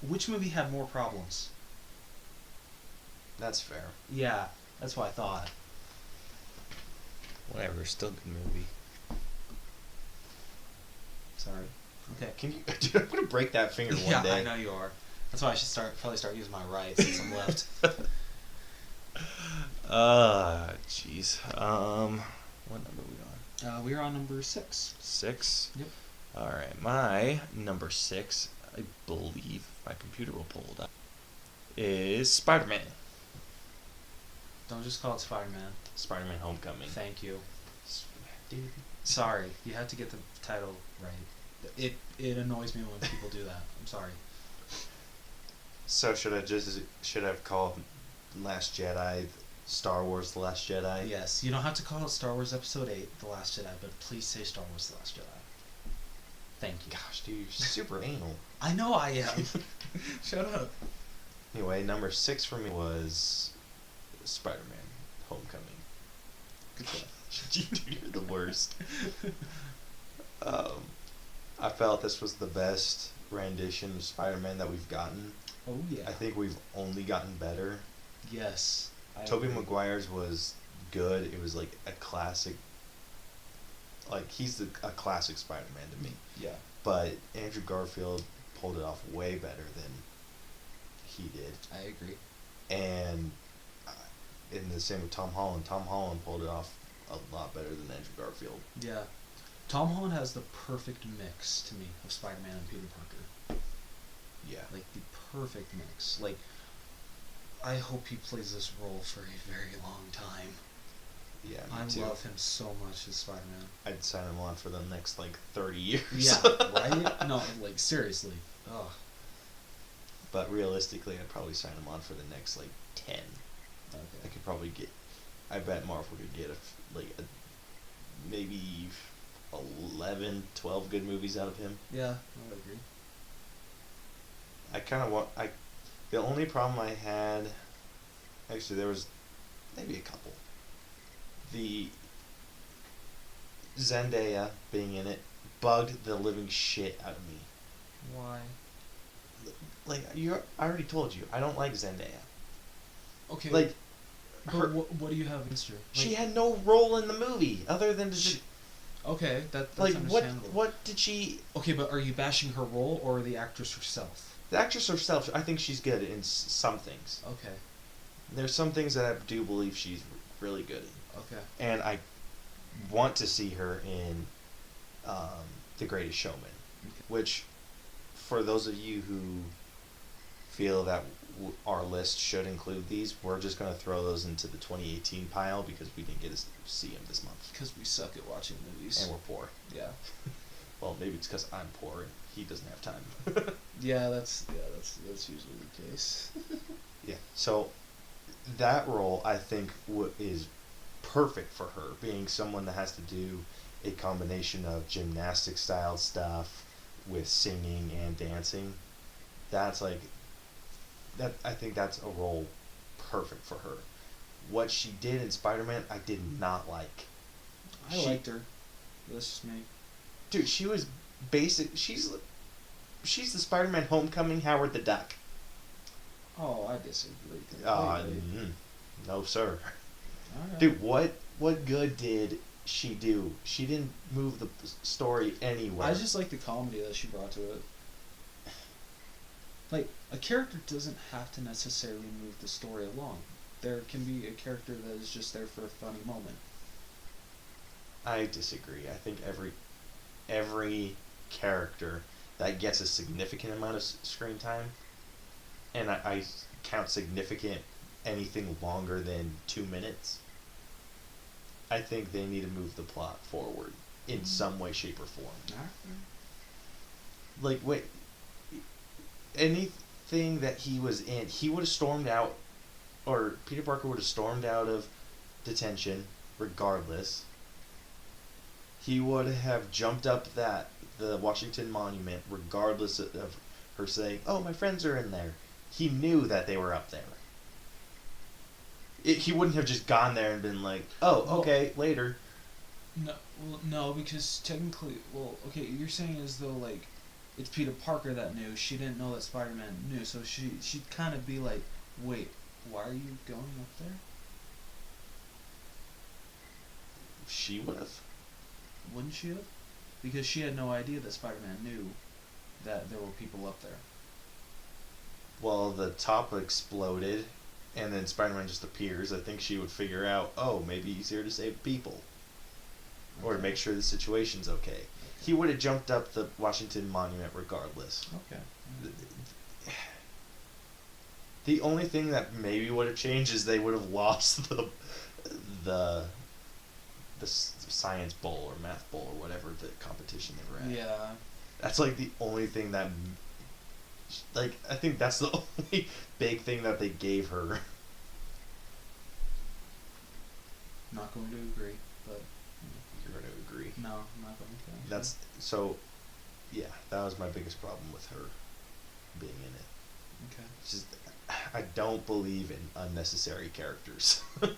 Which movie had more problems? That's fair. Yeah, that's what I thought. Whatever, still good movie. Sorry. Okay. Can you? Dude, I'm gonna break that finger one Yeah, day. I know you are. That's why I should probably start using my right since I'm left. Jeez. What number are we on? We're on number 6. 6? Yep. Alright, my number 6, I believe my computer will pull it up, is Spider-Man. Don't just call it Spider-Man. Spider-Man Homecoming. Thank you. Dude. Sorry, you had to get the title right. It annoys me when people do that. I'm sorry. So should I have called Last Jedi Star Wars The Last Jedi? Yes, you don't have to call it Star Wars Episode 8 The Last Jedi, but please say Star Wars The Last Jedi. Thank you. Gosh, dude, you're super anal. I know I am. Shut up. Anyway, number 6 for me was Spider-Man Homecoming. Good job. You're the worst. I felt this was the best rendition of Spider-Man that we've gotten. Oh yeah. I think we've only gotten better. Yes. Tobey Maguire's was good. It was like a classic. Like he's a classic Spider-Man to me. Yeah. But Andrew Garfield pulled it off way better than he did. I agree. And in the same with Tom Holland. Tom Holland pulled it off a lot better than Andrew Garfield. Yeah. Tom Holland has the perfect mix to me of Spider-Man and Peter Parker. Yeah. Like the perfect mix. Like I hope he plays this role for a very long time. Yeah, I me too. love him so much as Spider-Man. I'd sign him on for the next like 30 years. Yeah, right? No, like seriously. Ugh. But realistically, I'd probably sign him on for the next like 10. I Okay. could probably get. I bet Marvel could get maybe 11, 12 good movies out of him. Yeah, I would agree. I kind of want. The only problem I had. Actually, there was maybe a couple. The Zendaya being in it bugged the living shit out of me. Why? Like I already told you, I don't like Zendaya. Okay. Like, but what do you have against her? Like, she had no role in the movie other than to just. Okay, that's Like understandable. what did she? Okay, but are you bashing her role or the actress herself? The actress herself, I think she's good in some things. Okay. There's some things that I do believe she's really good in, Okay. and I want to see her in The Greatest Showman, Okay. which, for those of you who feel that our list should include these, we're just going to throw those into the 2018 pile because we didn't get to see them this month. Because we suck at watching movies. And we're poor. Yeah. Well, maybe it's because I'm poor and he doesn't have time. Yeah, that's usually the case. Yeah. So that role, I think, is perfect for her, being someone that has to do a combination of gymnastic style stuff with singing and dancing. That's like that. I think that's a role perfect for her. What she did in Spider-Man, I did not like. I liked her. That's just me. Dude, she was basic. She's the Spider-Man Homecoming Howard the Duck. Oh, I disagree completely. No, sir. Alright. Dude, what good did she do? She didn't move the story anywhere. I just like the comedy that she brought to it. Like, a character doesn't have to necessarily move the story along. There can be a character that is just there for a funny moment. I disagree. I think every character that gets a significant amount of screen time, and I count significant anything longer than 2 minutes, I think they need to move the plot forward in some way, shape, or form. Like, wait, anything that he was in, he would have stormed out, or Peter Parker would have stormed out of detention regardless. He would have jumped up the Washington Monument regardless of her saying, "Oh, my friends are in there." He knew that they were up there. He wouldn't have just gone there and been like, "Oh, okay, later." No, because technically, okay, you're saying as though, like, it's Peter Parker that knew. She didn't know that Spider-Man knew, so she'd kind of be like, wait, why are you going up there? She would have. Wouldn't she have? because she had no idea that Spider-Man knew that there were people up there. Well, the top exploded, and then Spider-Man just appears. I think she would figure out, oh, maybe he's here to save people. Or to make sure the situation's okay. He would have jumped up the Washington Monument regardless. Okay. The only thing that maybe would have changed is they would have lost the science bowl or math bowl or whatever the competition they were at. Yeah. That's like the only thing that, like, I think that's the only big thing that they gave her. Not going to agree, but You're going to agree. no, I'm not going to. That's so. Yeah, that was my biggest problem with her being in it. Okay. It's just, I don't believe in unnecessary characters. Okay,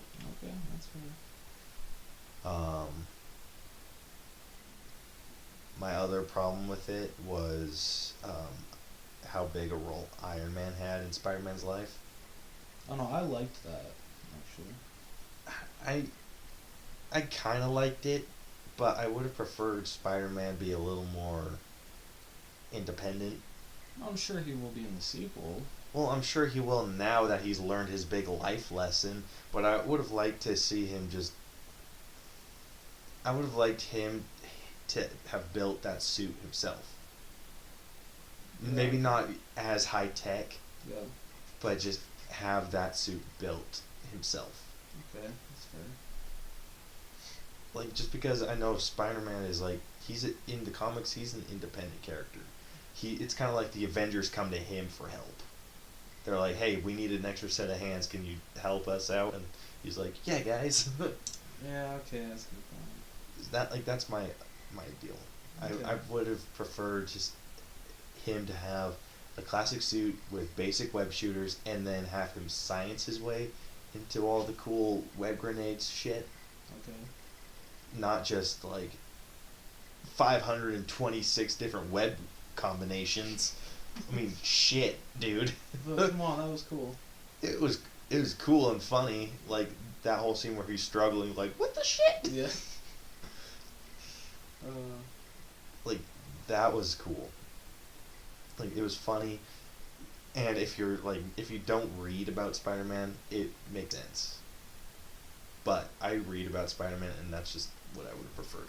that's fair. My other problem with it was how big a role Iron Man had in Spider-Man's life. Oh no, I liked that actually. I kind of liked it, but I would have preferred Spider-Man be a little more independent. I'm sure he will be in the sequel. Well, I'm sure he will now that he's learned his big life lesson, but I would have liked to see him just... I would have liked him to have built that suit himself. Yeah. Maybe not as high-tech, Yeah. but just have that suit built himself. Okay, that's fair. Like, just because I know Spider-Man is like, in the comics, he's an independent character. It's kind of like the Avengers come to him for help. They're like, hey, we need an extra set of hands, can you help us out? And he's like, yeah, guys. Yeah, okay, that's a good point. That's my deal. Okay. I would have preferred just him to have a classic suit with basic web shooters and then have him science his way into all the cool web grenades shit. Okay. Not just like 526 different web combinations. I mean, shit, dude. But come on, that was cool. It was cool and funny. Like that whole scene where he's struggling, like, what the shit? Yeah. Like that was cool. Like it was funny, and if you don't read about Spider-Man, it makes sense. But I read about Spider-Man, and that's just what I would have preferred.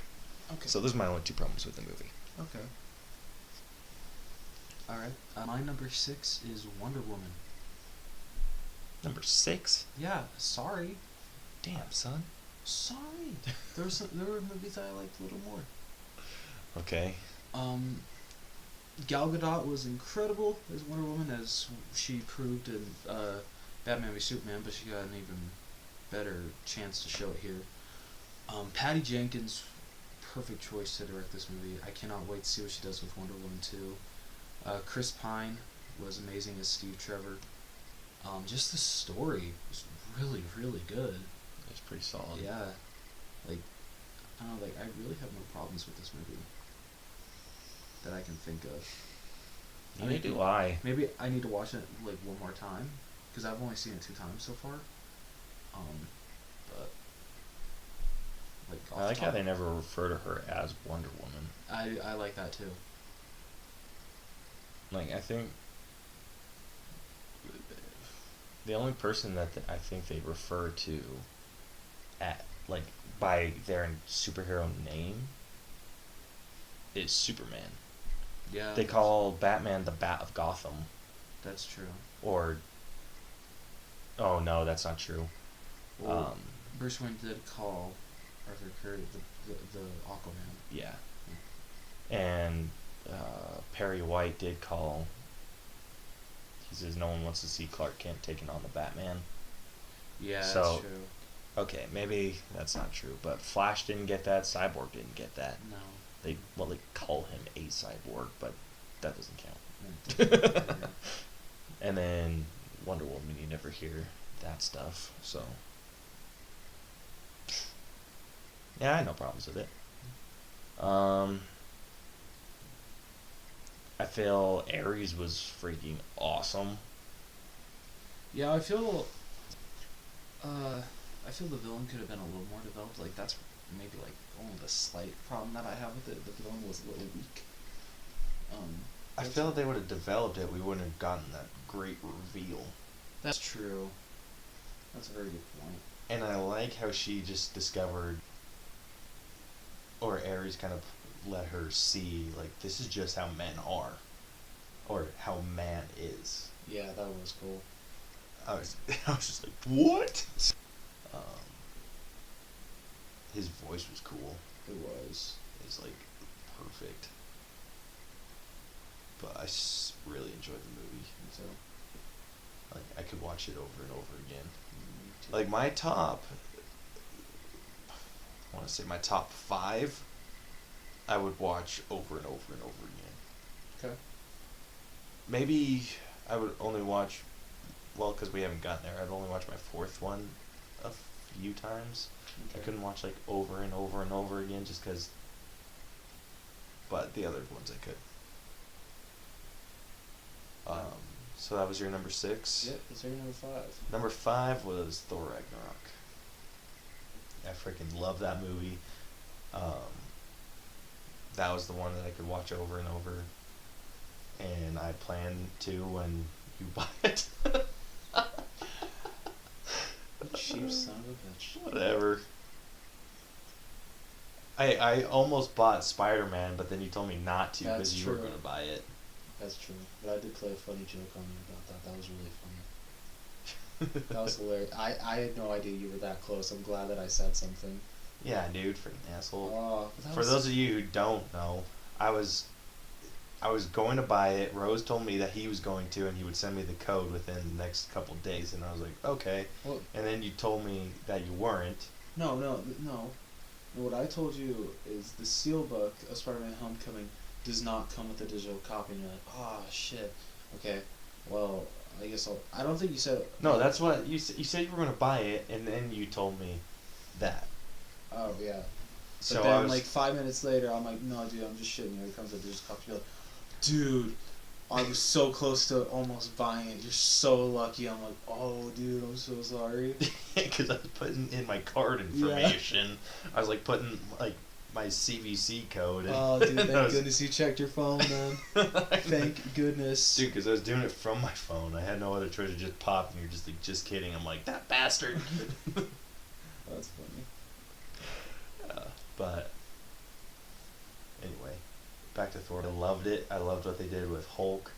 Okay. So those are my only two problems with the movie. Okay. Alright. My number 6 is Wonder Woman. Number 6? Yeah, sorry. Damn, son. Sorry. There were movies I liked a little more. Okay. Gal Gadot was incredible as Wonder Woman, as she proved in Batman v Superman, but she got an even better chance to show it here. Patty Jenkins, perfect choice to direct this movie. I cannot wait to see what she does with Wonder Woman 2. Chris Pine was amazing as Steve Trevor. Just the story was really, really good. It's pretty solid. Yeah. Like, I don't know, like, I really have no problems with this movie that I can think of. Neither do I. Maybe I need to watch it, like, one more time, because I've only seen it 2 times so far. But, like, I like how they never refer to her as Wonder Woman. I like that, too. Like, I think the only person that I think they refer to like by their superhero name is Superman. Yeah. They call Batman the Bat of Gotham. That's true. Or oh no, that's not true. Well, Bruce Wayne did call Arthur Curry the Aquaman. Yeah. And Perry White did call. He says no one wants to see Clark Kent taking on the Batman. Yeah, So, that's true. Okay, maybe that's not true, but Flash didn't get that. Cyborg didn't get that. No. They call him a cyborg, but that doesn't count. Yeah. And then Wonder Woman, you never hear that stuff. So yeah, I had no problems with it. I feel Ares was freaking awesome. Yeah, I feel the villain could have been a little more developed. Like, that's maybe like only the slight problem that I have with it. The villain was a little weak. I feel if they would have developed it, we wouldn't have gotten that great reveal. That's true. That's a very good point. And I like how she just discovered, or Ares kind of let her see, like, this is just how men are, or how man is. Yeah, that was cool. I was just like, what? His voice was cool. It was. It's like perfect. But I really enjoyed the movie. So, like, I could watch it over and over again. me too. Like my top, I want to say my top 5, I would watch over and over and over again. Okay. Maybe I would only watch, well, because we haven't gotten there, I'd only watch my 4th one a few times. Okay. I couldn't watch like over and over and over again just because, but the other ones I could. So that was your number 6? Yep, that's your number 5. Number 5 was Thor Ragnarok. I freaking love that movie. That was the one that I could watch over and over. And I plan to when you buy it. Cheap son of a bitch. Whatever. I almost bought Spider-Man, but then you told me not to That's because you were true. going to buy it. That's true. But I did play a funny joke on you about that. That was really funny. That was hilarious. I had no idea you were that close. I'm glad that I said something. Yeah, dude, freaking asshole. Oh, For those of you who don't know, I was going to buy it. Rose told me that he was going to, and he would send me the code within the next couple of days, and I was like, okay. Well, And then you told me that you weren't. no. What I told you is the Steelbook of Spider-Man Homecoming does not come with a digital copy, and you're like, oh, shit. Okay, well, I guess I don't think you said... No, that's what you said you were going to buy it, and then you told me that. Oh, yeah. So But then, I was, like, 5 minutes later, I'm like, no, dude, I'm just shitting you. It comes with a digital copy. You're like, dude, I was so close to almost buying it. You're so lucky. I'm like, oh, dude, I'm so sorry. because I was putting in my card information. I was like putting like my CVC code. And Oh, dude, thank goodness you checked your phone, man. Thank goodness. Dude, because I was doing it from my phone. I had no other choice to just pop, and you're just like, just kidding. I'm like, that bastard. That's funny. But anyway, back to Thor. I loved it. I loved what they did with Hulk.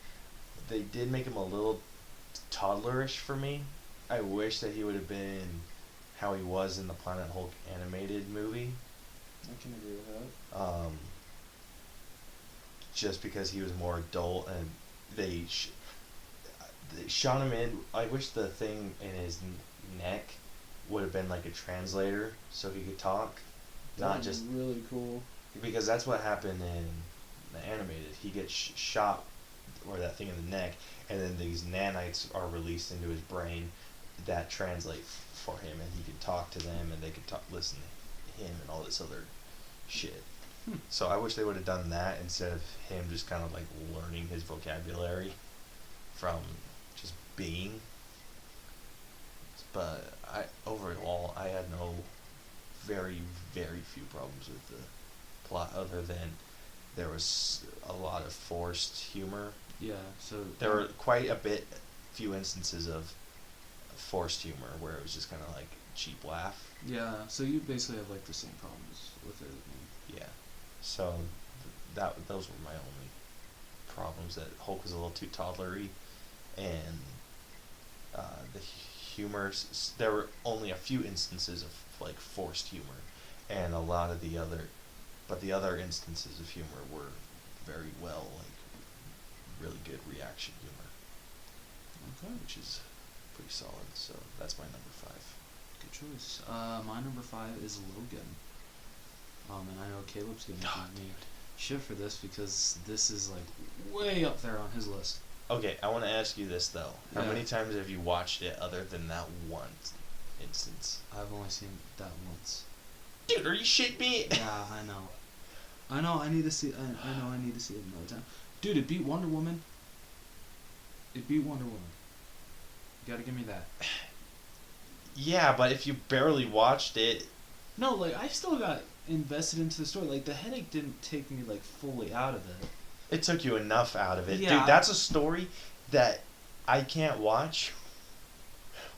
They did make him a little toddlerish for me. I wish that he would have been how he was in the Planet Hulk animated movie. I can agree with that. Just because he was more adult, and they shot him in. I wish the thing in his neck would have been like a translator so he could talk, not That was just really cool. because that's what happened in the animated. He gets shot, or that thing in the neck, and then these nanites are released into his brain that translate for him, and he can talk to them, and they can listen to him, and all this other shit. So I wish they would have done that instead of him just kind of like learning his vocabulary from just being. But overall I had very, very few problems with the plot, other than there was a lot of forced humor. Yeah, so... There were quite few instances of forced humor where it was just kind of like cheap laugh. Yeah, so you basically have like the same problems with it. Yeah. So those were my only problems. That Hulk was a little too toddlery, and the humor. There were only a few instances of like forced humor, and a lot of the other instances of humor were very well, like really good reaction humor. Okay. Which is pretty solid. So that's my number 5. Good choice. My number 5 is Logan. And I know Caleb's gonna give me shit for this because this is like way up there on his list. Okay, I want to ask you this though. How Yeah. many times have you watched it other than that one instance? I've only seen that once. Dude, are you shitting me? Yeah, I know. I need to see. I know. I need to see it another time. Dude, it beat Wonder Woman. It beat Wonder Woman. You gotta give me that. Yeah, but if you barely watched it, No, like I still got invested into the story. Like the headache didn't take me like fully out of it. It took you enough out of it. Yeah. Dude, that's a story that I can't watch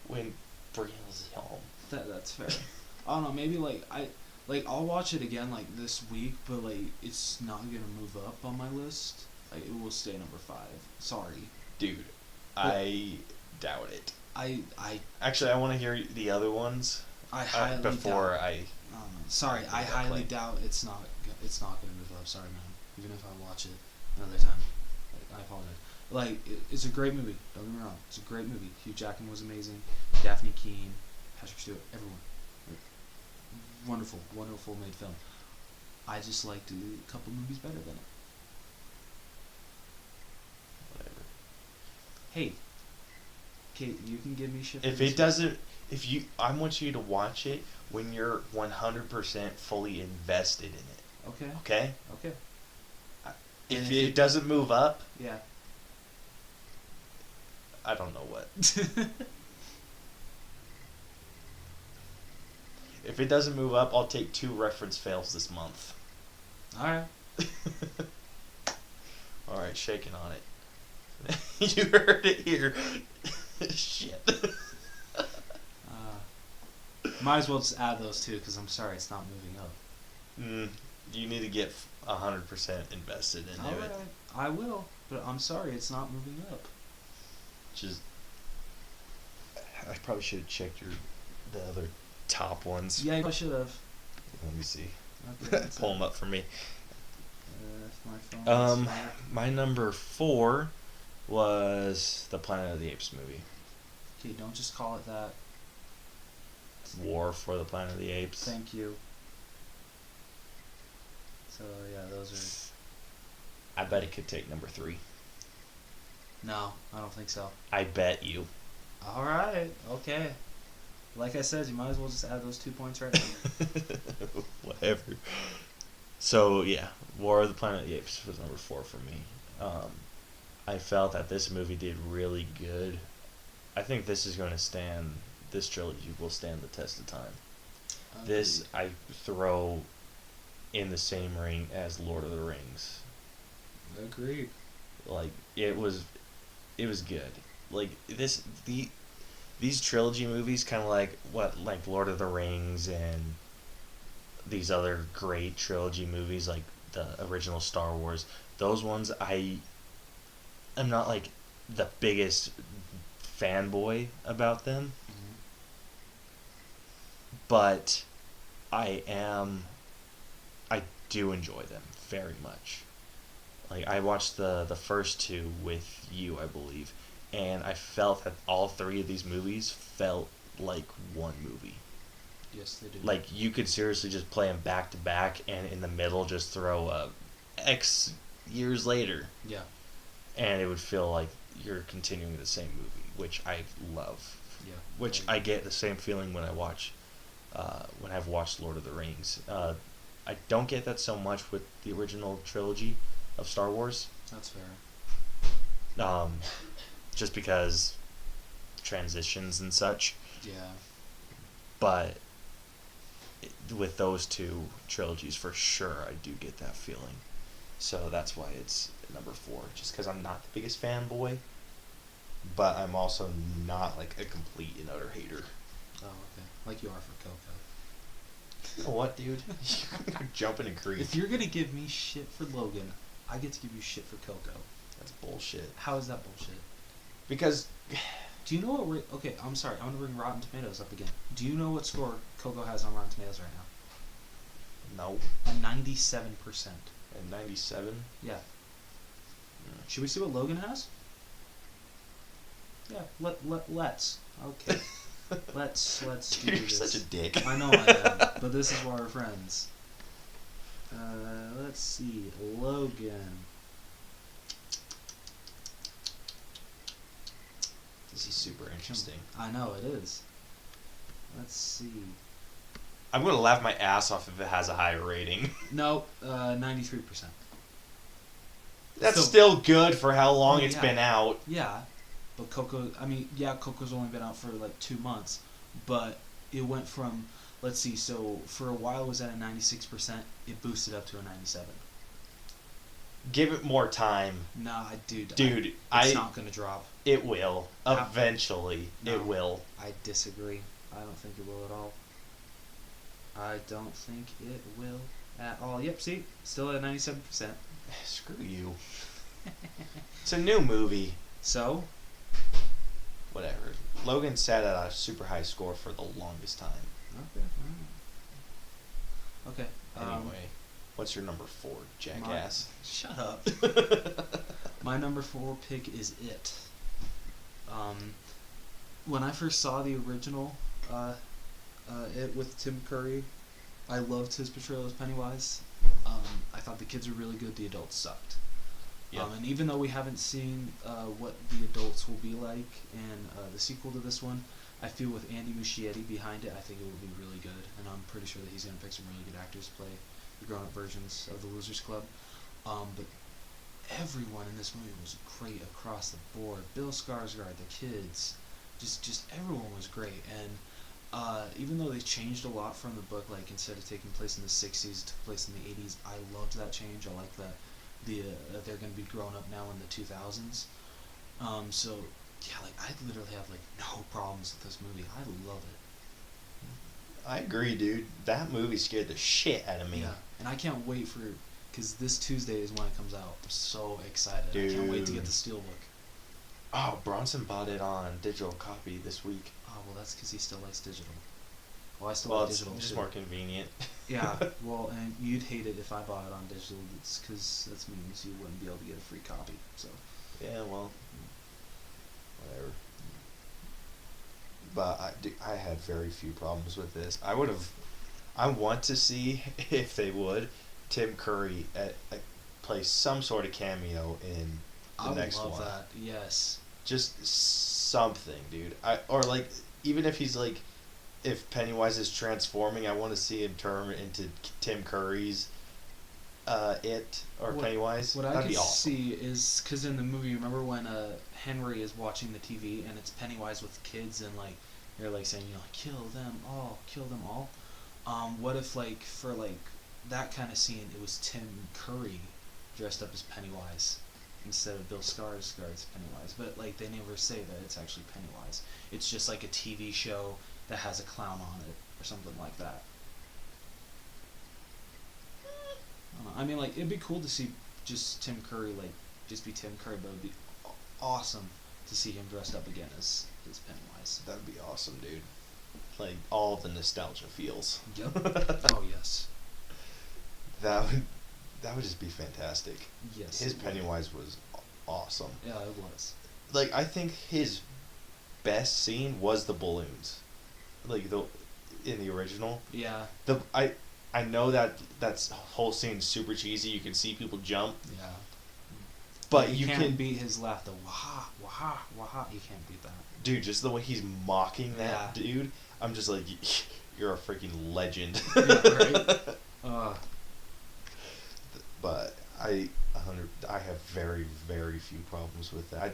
when Brianna's home. That's fair. I don't know. Maybe I'll watch it again like this week, but like it's not gonna move up on my list. Like it will stay number 5. Sorry. Dude, I doubt it. I Actually, I want to hear the other ones highly before doubt. I. Sorry, I that highly claim. doubt it's not gonna move up. Sorry, man. Even if I watch it another time, I apologize. Like it's a great movie. Don't get me wrong. It's a great movie. Hugh Jackman was amazing. Daphne Keane, Patrick Stewart, everyone. Wonderful, wonderful made film. I just liked a couple movies better than it. Whatever. Hey, Kate, you can give me shit. If it doesn't, I want you to watch it when you're 100% fully invested in it. Okay. Okay? Okay. If it doesn't move up, Yeah. I don't know what. If it doesn't move up, I'll take 2 reference fails this month. Alright. Alright, shaking on it. You heard it here. Shit. Might as well just add those two because I'm sorry it's not moving up. You need to get 100% invested in it. Alright. I will, but I'm sorry it's not moving up. Just, I probably should have checked the other top ones. Yeah, I should have. Let me see. Okay, Pull them up for me. If my phone is My number 4 was the Planet of the Apes movie. Okay, don't just call it that. War for the Planet of the Apes. Thank you. So yeah, those are. I bet it could take number 3. No, I don't think so. I bet you. All right. Okay. Like I said, you might as well just add those 2 points right now. Whatever. So yeah, War of the Planet of the Apes was number 4 for me. I felt that this movie did really good. I think this trilogy will stand the test of time. This I throw in the same ring as Lord of the Rings. Agreed. Like it was good. Like these trilogy movies, kind of like Lord of the Rings and these other great trilogy movies, like the original Star Wars. Those ones, I'm not like the biggest fanboy about them, but I do enjoy them very much. Like I watched the first 2 with you, I believe, and I felt that all 3 of these movies felt like one movie. Yes, they do. Like you could seriously just play them back to back, and in the middle just throw X years later. Yeah. And it would feel like you're continuing the same movie, which I love. Yeah. Which I get the same feeling when I watch, when I've watched Lord of the Rings. I don't get that so much with the original trilogy of Star Wars. That's fair. Just because transitions and such. Yeah. But with those 2 trilogies, for sure, I do get that feeling. So that's why it's number 4. Just because I'm not the biggest fanboy, but I'm also not like a complete and utter hater. Oh, okay. Like you are for Coco. You know what, dude? You're jumping a creek. If you're gonna give me shit for Logan, I get to give you shit for Coco. That's bullshit. How is that bullshit? Because... Do you know what... Okay, I'm sorry. I'm going to bring Rotten Tomatoes up again. Do you know what score Coco has on Rotten Tomatoes right now? No. A 97%. At 97? Yeah. Should we see what Logan has? Yeah, let's. Okay. let's Dude, do you're this. such a dick. I know I am, but this is why we're friends. Let's see. Logan. This is super interesting. I know, it is. Let's see. I'm going to laugh my ass off if it has a higher rating. No, 93%. That's So- still good for how long Oh, it's yeah. been out. Yeah, but Coco's only been out for like 2 months, but it went from let's see. So for a while it was at a 96%. It boosted up to a 97. Give it more time. Nah, dude. Dude, it's not gonna drop. It will. Eventually, No, it will. I disagree. I don't think it will at all. I don't think it will at all. Yep, see? Still at 97%. Screw you. It's a new movie. So? Whatever. Logan sat at a super high score for the longest time. Okay. Alright. Okay. Anyway, what's your number 4, jackass? Shut up. My number 4 pick is It. When I first saw the original It with Tim Curry, I loved his portrayal as Pennywise. I thought the kids were really good. The adults sucked. Yep. And even though we haven't seen what the adults will be like in the sequel to this one, I feel with Andy Muschietti behind it, I think it will be really good. And I'm pretty sure that he's going to pick some really good actors to play the grown-up versions of the Losers Club. But everyone in this movie was great across the board. Bill Skarsgård, the kids, just everyone was great. And even though they changed a lot from the book, like instead of taking place in the 60s, it took place in the 80s, I loved that change. I like that they're going to be grown up now in the 2000s. So, yeah, like, I literally have, like, no problems with this movie. I love it. I agree, dude. That movie scared the shit out of me. Yeah, and I can't wait because this Tuesday is when it comes out. I'm so excited. Dude. I can't wait to get the Steelbook. Oh, Bronson bought it on digital copy this week. Oh, well, that's because he still likes digital. Well, I still Well, like it's digital, just too. more convenient. Yeah, well, and you'd hate it if I bought it on digital, because that means you wouldn't be able to get a free copy, so. Yeah, well, whatever. But I had very few problems with this. I want to see if they would Tim Curry play some sort of cameo in the next one. I would love that. Yes. Just something, dude. Or like even if he's like, if Pennywise is transforming, I want to see him turn into Tim Curry's Pennywise. What That'd I could be awesome. see is because in the movie, remember when Henry is watching the TV and it's Pennywise with kids and like they're like saying, you know, kill them all. What if like for like that kind of scene, it was Tim Curry dressed up as Pennywise instead of Bill Skarsgård's Pennywise? But like they never say that it's actually Pennywise. It's just like a TV show that has a clown on it or something like that. I mean, like, it'd be cool to see just Tim Curry, like, just be Tim Curry, but it'd be awesome to see him dressed up again as Pennywise. That'd be awesome, dude. Like all of the nostalgia feels. Yep. Oh, yes. That would just be fantastic. Yes. His Pennywise was awesome. Yeah, it was. Like I think his best scene was the balloons. Like in the original. Yeah. I know that's whole scene's super cheesy. You can see people jump. Yeah. But you you can't can beat his laugh, the waha, waha, waha. You can't beat that. Dude, just the way he's mocking that Yeah. dude, I'm just like, you're a freaking legend. Yeah, right? But I have very, very few problems with that.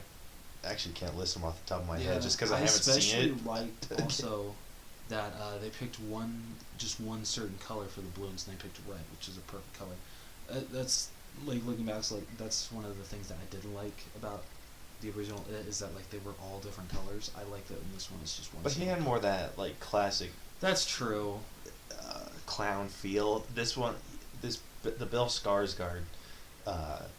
I actually can't list them off the top of my head just because I haven't seen it. I especially liked also that they picked just one certain color for the balloons, and they picked red, which is a perfect color. That's like looking back, so, like that's one of the things that I didn't like about the original is that like they were all different colors. I like that in this one it's just one. But he had more that like classic. That's true. Clown feel. The Bill Skarsgård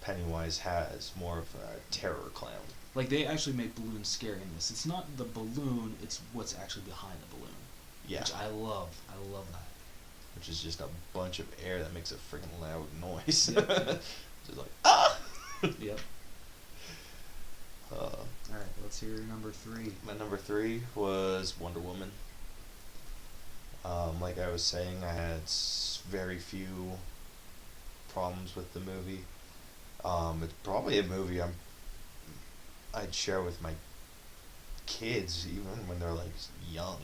Pennywise has more of a terror clown. Like they actually make balloons scary in this. It's not the balloon; it's what's actually behind the balloon. Yeah. Which I love. I love that. Which is just a bunch of air that makes a freaking loud noise. Yep. Just like ah. Yep. All right, let's hear your number 3. My number 3 was Wonder Woman. Like I was saying, I had very few problems with the movie. It's probably a movie I'd share with my kids even when they're like young.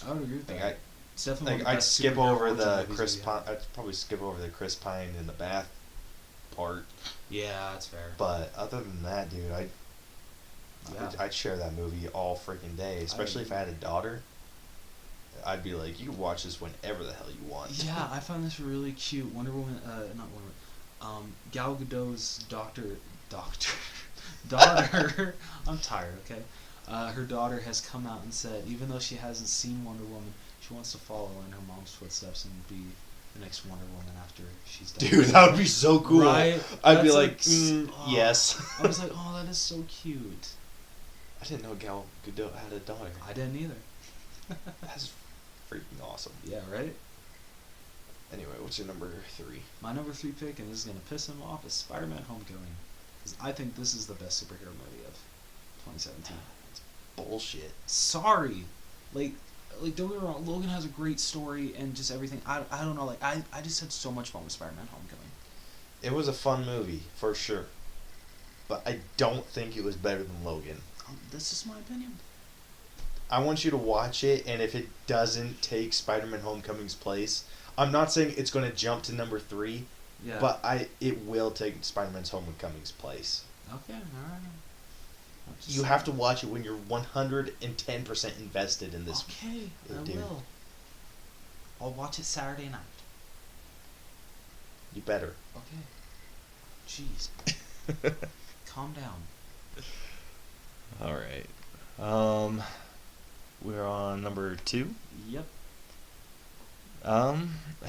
I would agree with Like that. It's definitely one of the I'd best skip superhero over origin the movies Chris we Pine. have. I'd probably skip over the Chris Pine in the bath part. Yeah, that's fair. But other than that, dude, Yeah. I'd share that movie all freaking day, especially if I had a daughter. I'd be like, you can watch this whenever the hell you want. Yeah, I found this really cute. Wonder Woman, not Wonder Woman, Gal Gadot's daughter. I'm tired. Okay, her daughter has come out and said, even though she hasn't seen Wonder Woman, she wants to follow in her mom's footsteps and be the next Wonder Woman after she's done. Dude, that would be so cool. Right? I'd be That's like, oh. yes. I was like, oh, that is so cute. I didn't know Gal Gadot had a daughter. I didn't either. That's freaking awesome. Yeah, right? Anyway, what's your number 3? My number 3 pick, and this is going to piss him off, is Spider-Man Homecoming. Because I think this is the best superhero movie of 2017. It's bullshit. Sorry. Like don't get me wrong, Logan has a great story and just everything. I don't know, like, I just had so much fun with Spider-Man Homecoming. It was a fun movie, for sure. But I don't think it was better than Logan. This is my opinion. I want you to watch it, and if it doesn't take Spider-Man Homecoming's place, I'm not saying it's going to jump to number 3, Yeah. but it will take Spider-Man's Homecoming's place. Okay, alright. You have to watch it when you're 110% invested in this. Okay, I dude. will. I'll watch it Saturday night. You better. Okay. Jeez. Calm down. All right. We're on number 2. Yep. I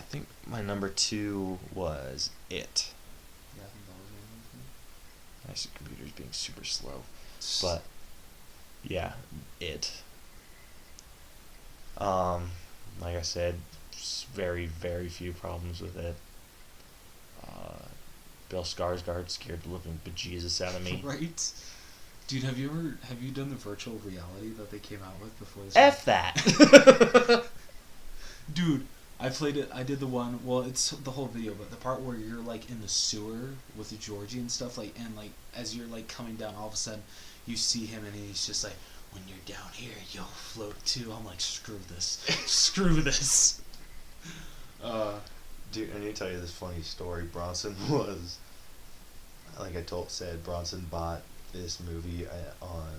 think my number 2 was It. Yeah, I think that was my My computer's being super slow, but yeah, It. Like I said, very, very few problems with it. Bill Skarsgård scared the living bejesus out of me. Right? Dude, have you done the virtual reality that they came out with before this? F that! Dude, I played it. I did the one. Well, it's the whole video, but the part where you're like in the sewer with the Georgie and stuff, like, and like as you're like coming down, all of a sudden you see him, and he's just like, "When you're down here, you'll float too." I'm like, screw this, screw this. Dude, I need to tell you this funny story. Bronson was, like I said, Bronson bought this movie on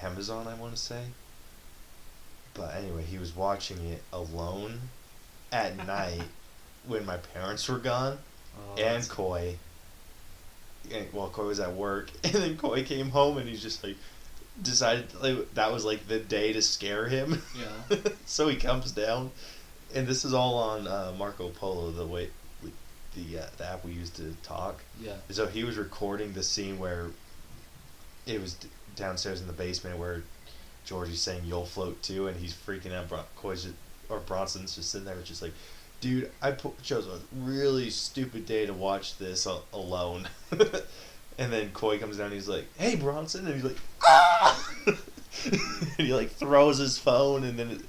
Amazon, I want to say. But anyway, he was watching it alone at night when my parents were gone, and Coy. Well, Coy was at work, and then Coy came home, and he's just like, decided like, that was like the day to scare him. Yeah. So he comes down, and this is all on Marco Polo, the app we use to talk. Yeah. So he was recording the scene where it was downstairs in the basement where Georgie's saying "You'll float too," and he's freaking out. Bronson's just sitting there, just like, "Dude, I chose a really stupid day to watch this alone." And then Coy comes down, and he's like, "Hey, Bronson," and he's like, "Ah!" And he like throws his phone, and then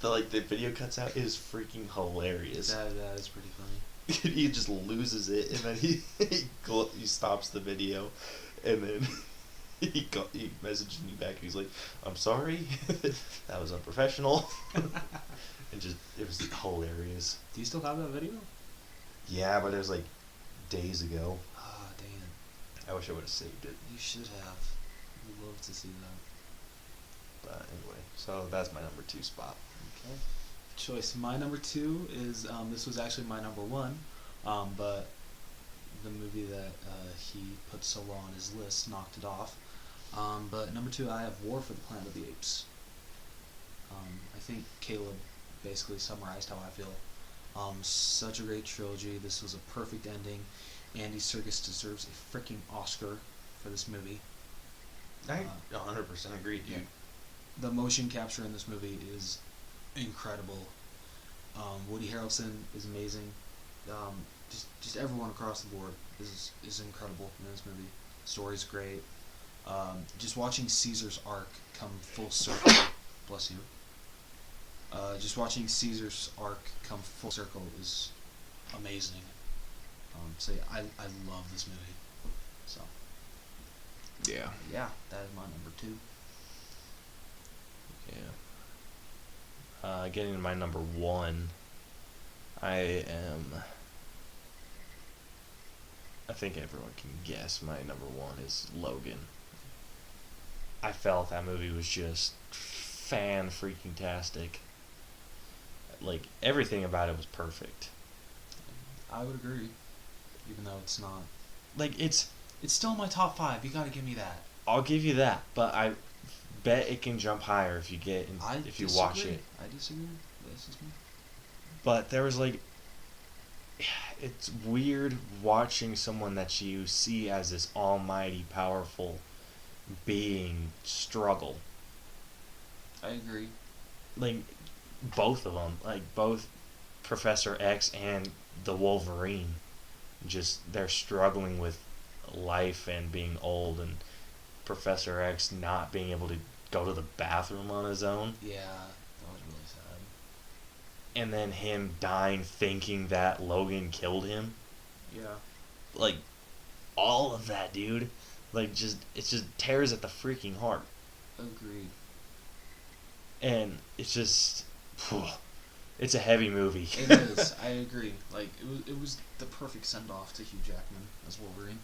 the video cuts out. It is freaking hilarious. That is pretty funny. He just loses it, and then he stops the video, and then he messages me back, and he's like, "I'm sorry, that was unprofessional." And it was hilarious. Do you still have that video? Yeah, but it was like days ago. Ah, dang it. I wish I would have saved it. You should have. I'd love to see that. But anyway, so that's my number 2 spot. Okay. Choice. My number 2 is this was actually my number 1, but the movie that he put so low on his list knocked it off. But number 2, I have War for the Planet of the Apes. I think Caleb basically summarized how I feel. Such a great trilogy. This was a perfect ending. Andy Serkis deserves a freaking Oscar for this movie. I 100% agree, dude. Yeah. The motion capture in this movie is incredible. Woody Harrelson is amazing. Just everyone across the board is incredible in this movie. Story's great. Just watching Caesar's arc come full circle. Bless you. Just watching Caesar's arc come full circle is amazing. So yeah, I love this movie. So Yeah. yeah, that is my number 2. Yeah. Getting to my number 1, I think everyone can guess my number 1 is Logan. I felt that movie was just fan-freaking-tastic. Like, everything about it was perfect. I would agree, even though it's not. Like, it's still in my top 5. You gotta give me that. I'll give you that, but I bet it can jump higher if you watch it. I disagree. This is me. But there was like, it's weird watching someone that you see as this almighty, powerful being struggle. I agree. Like, both of them, like both Professor X and the Wolverine, they're struggling with life and being old, and Professor X not being able to go to the bathroom on his own. Yeah, that was really sad. And then him dying thinking that Logan killed him. Yeah. Like, all of that, dude. Like, it just tears at the freaking heart. Agreed. And it's just, it's a heavy movie. It is. I agree. Like, it was the perfect send-off to Hugh Jackman as Wolverine.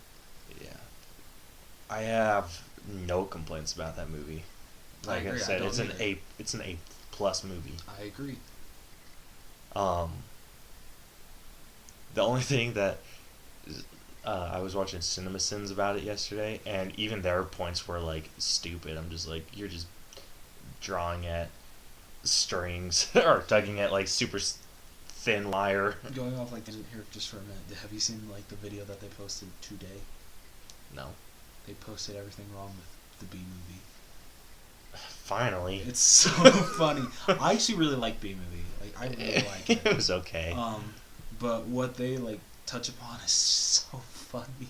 Yeah. I have no complaints about that movie. Like I said, it's an A plus movie. I agree. The only thing that I was watching CinemaSins about it yesterday, and even their points were like stupid. I'm just like, you're just drawing at strings or tugging at like super thin wire. Going off like here just for a minute. Have you seen like the video that they posted today? No. They posted everything wrong with the B movie. Finally. It's so funny. I actually really like B movie. Like, I really like it. It was okay. But what they like touch upon is so funny.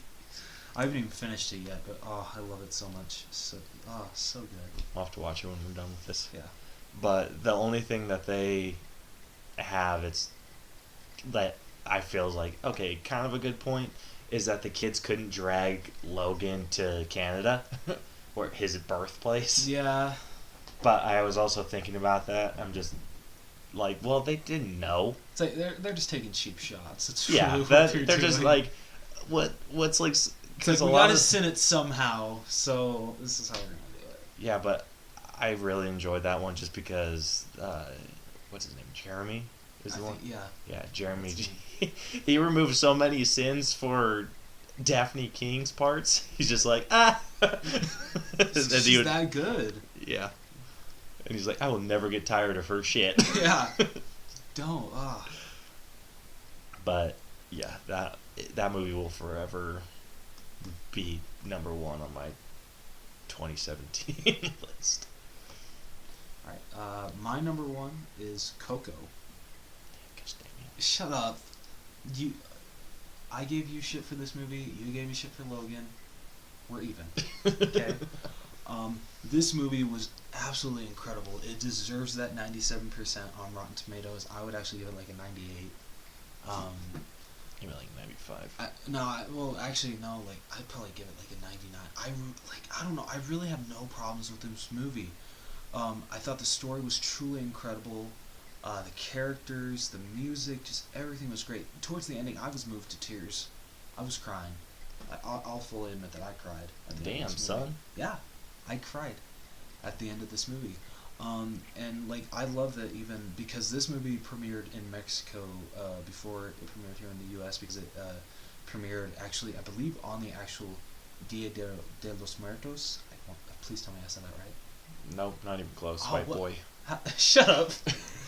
I haven't even finished it yet, but I love it so much. So good. I'll have to watch it when we're done with this. Yeah. But the only thing that they have, it's that I feel is like, okay, kind of a good point, is that the kids couldn't drag Logan to Canada, or his birthplace. Yeah. But I was also thinking about that. I'm just like, well, they didn't know. It's like they're just taking cheap shots. It's yeah, really they're just like, what's like, because we gotta sin it somehow. So this is how we're gonna do it. Yeah, but I really enjoyed that one just because what's his name? Jeremy is the one. Yeah, Jeremy. He removed so many sins for Daphne King's parts. He's just like, She's that good. Yeah. And he's like, I will never get tired of her shit. Yeah. Don't. But yeah, that movie will forever be number 1 on my 2017 list. Alright, my number 1 is Coco. Gosh dang it. Shut up. I gave you shit for this movie, you gave me shit for Logan. We're even. Okay? This movie was absolutely incredible. It deserves that 97% on Rotten Tomatoes. I would actually give it like a 98. Maybe like 95. No, like I'd probably give it like a 99. I don't know. I really have no problems with this movie. I thought the story was truly incredible. The characters, the music, just everything was great. Towards the ending, I was moved to tears. I was crying. I'll fully admit that I cried at the end of this movie. Son. Yeah, I cried at the end of this movie. And like I love that even because this movie premiered in Mexico before it premiered here in the U.S. because it premiered actually I believe on the actual Dia de los Muertos. Please tell me I said that right. Nope, not even close. White boy. Shut up.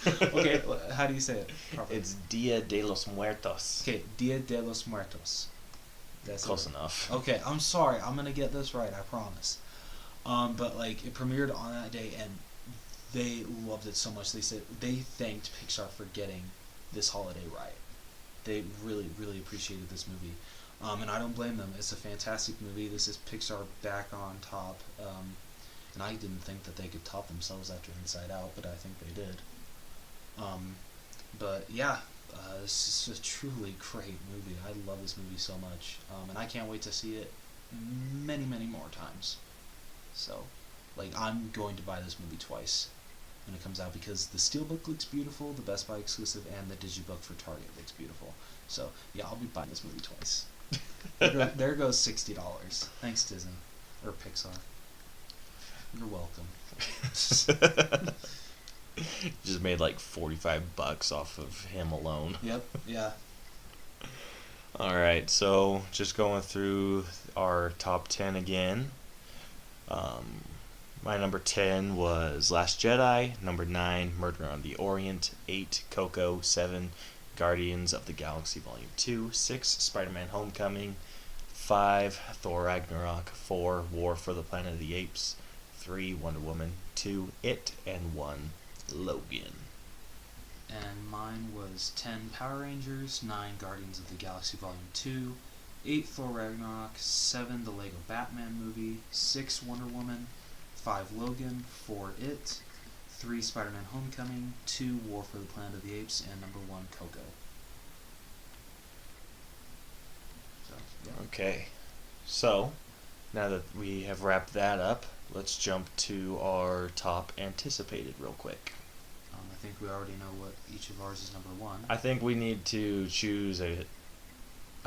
Okay, how do you say it properly? It's Dia de los Muertos. Okay, Dia de los Muertos. That's close enough. Okay, I'm sorry. I'm gonna get this right. I promise. But like it premiered on that day, and they loved it so much. They said they thanked Pixar for getting this holiday right. They really, really appreciated this movie, and I don't blame them. It's a fantastic movie. This is Pixar back on top, and I didn't think that they could top themselves after Inside Out, but I think they did. But yeah, this is a truly great movie. I love this movie so much, and I can't wait to see it many, many more times. So, like, I'm going to buy this movie twice when it comes out because the Steelbook looks beautiful, the Best Buy exclusive, and the Digibook for Target looks beautiful. So, yeah, I'll be buying this movie twice. There goes $60. Thanks, Disney. Or Pixar. You're welcome. Just made like $45 off of him alone. Yep. Yeah. All right, so just going through our top 10 again. My number 10 was Last Jedi. Number 9, Murder on the Orient. 8, Coco. 7, Guardians of the Galaxy Volume 2. 6, Spider-Man Homecoming. 5, Thor Ragnarok. 4, War for the Planet of the Apes. 3, Wonder Woman. 2, It. And 1, Logan. And mine was 10 Power Rangers, 9 Guardians of the Galaxy Volume 2, 8 Thor Ragnarok, 7 The Lego Batman Movie, 6 Wonder Woman, 5 Logan, 4 It, 3 Spider-Man Homecoming, 2 War for the Planet of the Apes, and number 1 Coco. So, yeah. Okay, so now that we have wrapped that up, let's jump to our top anticipated real quick. I think we already know what each of ours is number 1. I think we need to choose a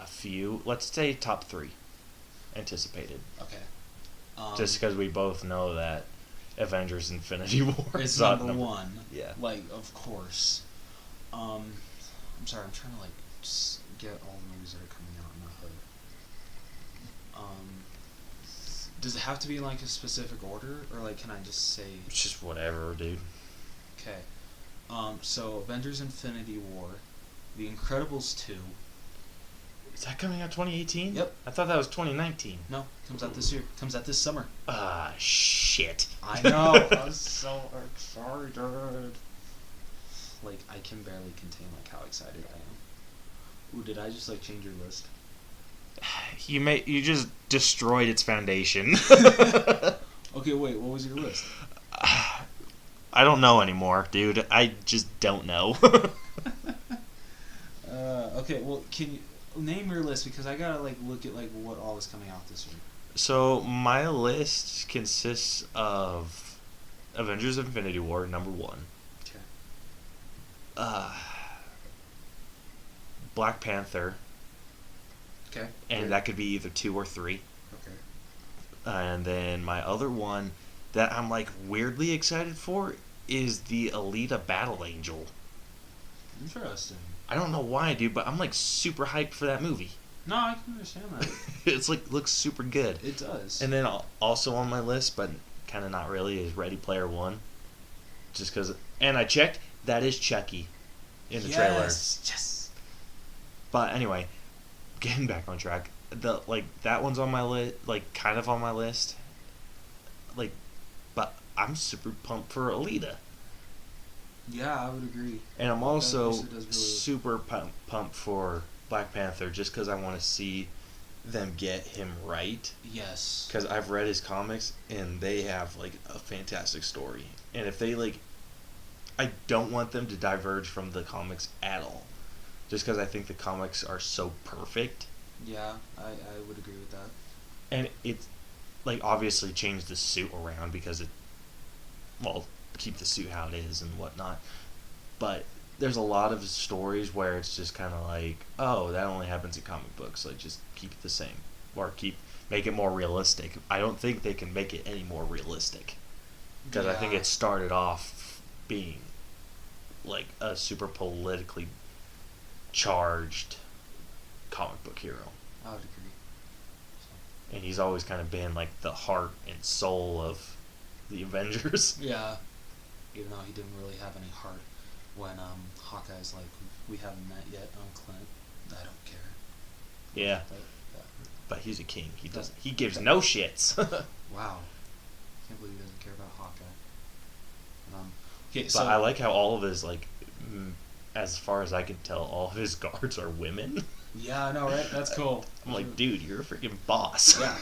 few. Let's say top 3 anticipated. Okay. Just because we both know that Avengers Infinity War is is number 1. Yeah. Like, of course. I'm sorry, I'm trying to, like, just get all the movies that are coming out in my hood. Does it have to be in, like, a specific order? Or, like, can I just say... It's just whatever, dude. Okay. So, Avengers Infinity War, The Incredibles 2. Is that coming out 2018? Yep. I thought that was 2019. No, comes out this year. Comes out this summer. Ah, shit. I know. I was so excited. Like, I can barely contain, like, how excited I am. Ooh, did I just, like, change your list? You just destroyed its foundation. Okay, wait, what was your list? I don't know anymore, dude. I just don't know. Okay, well, can you name your list, because I gotta, like, look at, like, what all is coming out this year. So my list consists of Avengers Infinity War, number 1. Okay. Black Panther. Okay. And Good. that could be either 2 or 3. Okay. And then my other one that I'm like weirdly excited for is the Alita Battle Angel. Interesting. I don't know why, dude, but I'm like super hyped for that movie. No, I can understand that. It's like looks super good. It does. And then also on my list, but kind of not really, is Ready Player One. Just because, and I checked, that is Chucky in the trailer. Yes. But anyway, getting back on track, that one's on my list, like kind of on my list. Like, but I'm super pumped for Alita. Yeah, I would agree. And I'm also That does really super pumped for Black Panther just because I want to see them get him right. Yes. Because I've read his comics and they have like a fantastic story. And if they I don't want them to diverge from the comics at all. Just because I think the comics are so perfect. Yeah, I would agree with that. And it's like obviously change the suit around because keep the suit how it is and whatnot. But there's a lot of stories where it's just kind of like, oh, that only happens in comic books. Like, just keep it the same. Or make it more realistic. I don't think they can make it any more realistic. Because I think it started off being like a super politically charged comic book hero. I would agree. And he's always kind of been like the heart and soul of the Avengers. Yeah. Even though he didn't really have any heart when Hawkeye's like, we haven't met yet, Clint. I don't care. Yeah. But he's a king. He gives no shits. Wow. Can't believe he doesn't care about Hawkeye. But I like how all of his, as far as I can tell, all of his guards are women. Yeah, I know, right? That's cool. I'm like, dude, you're a freaking boss. Yeah.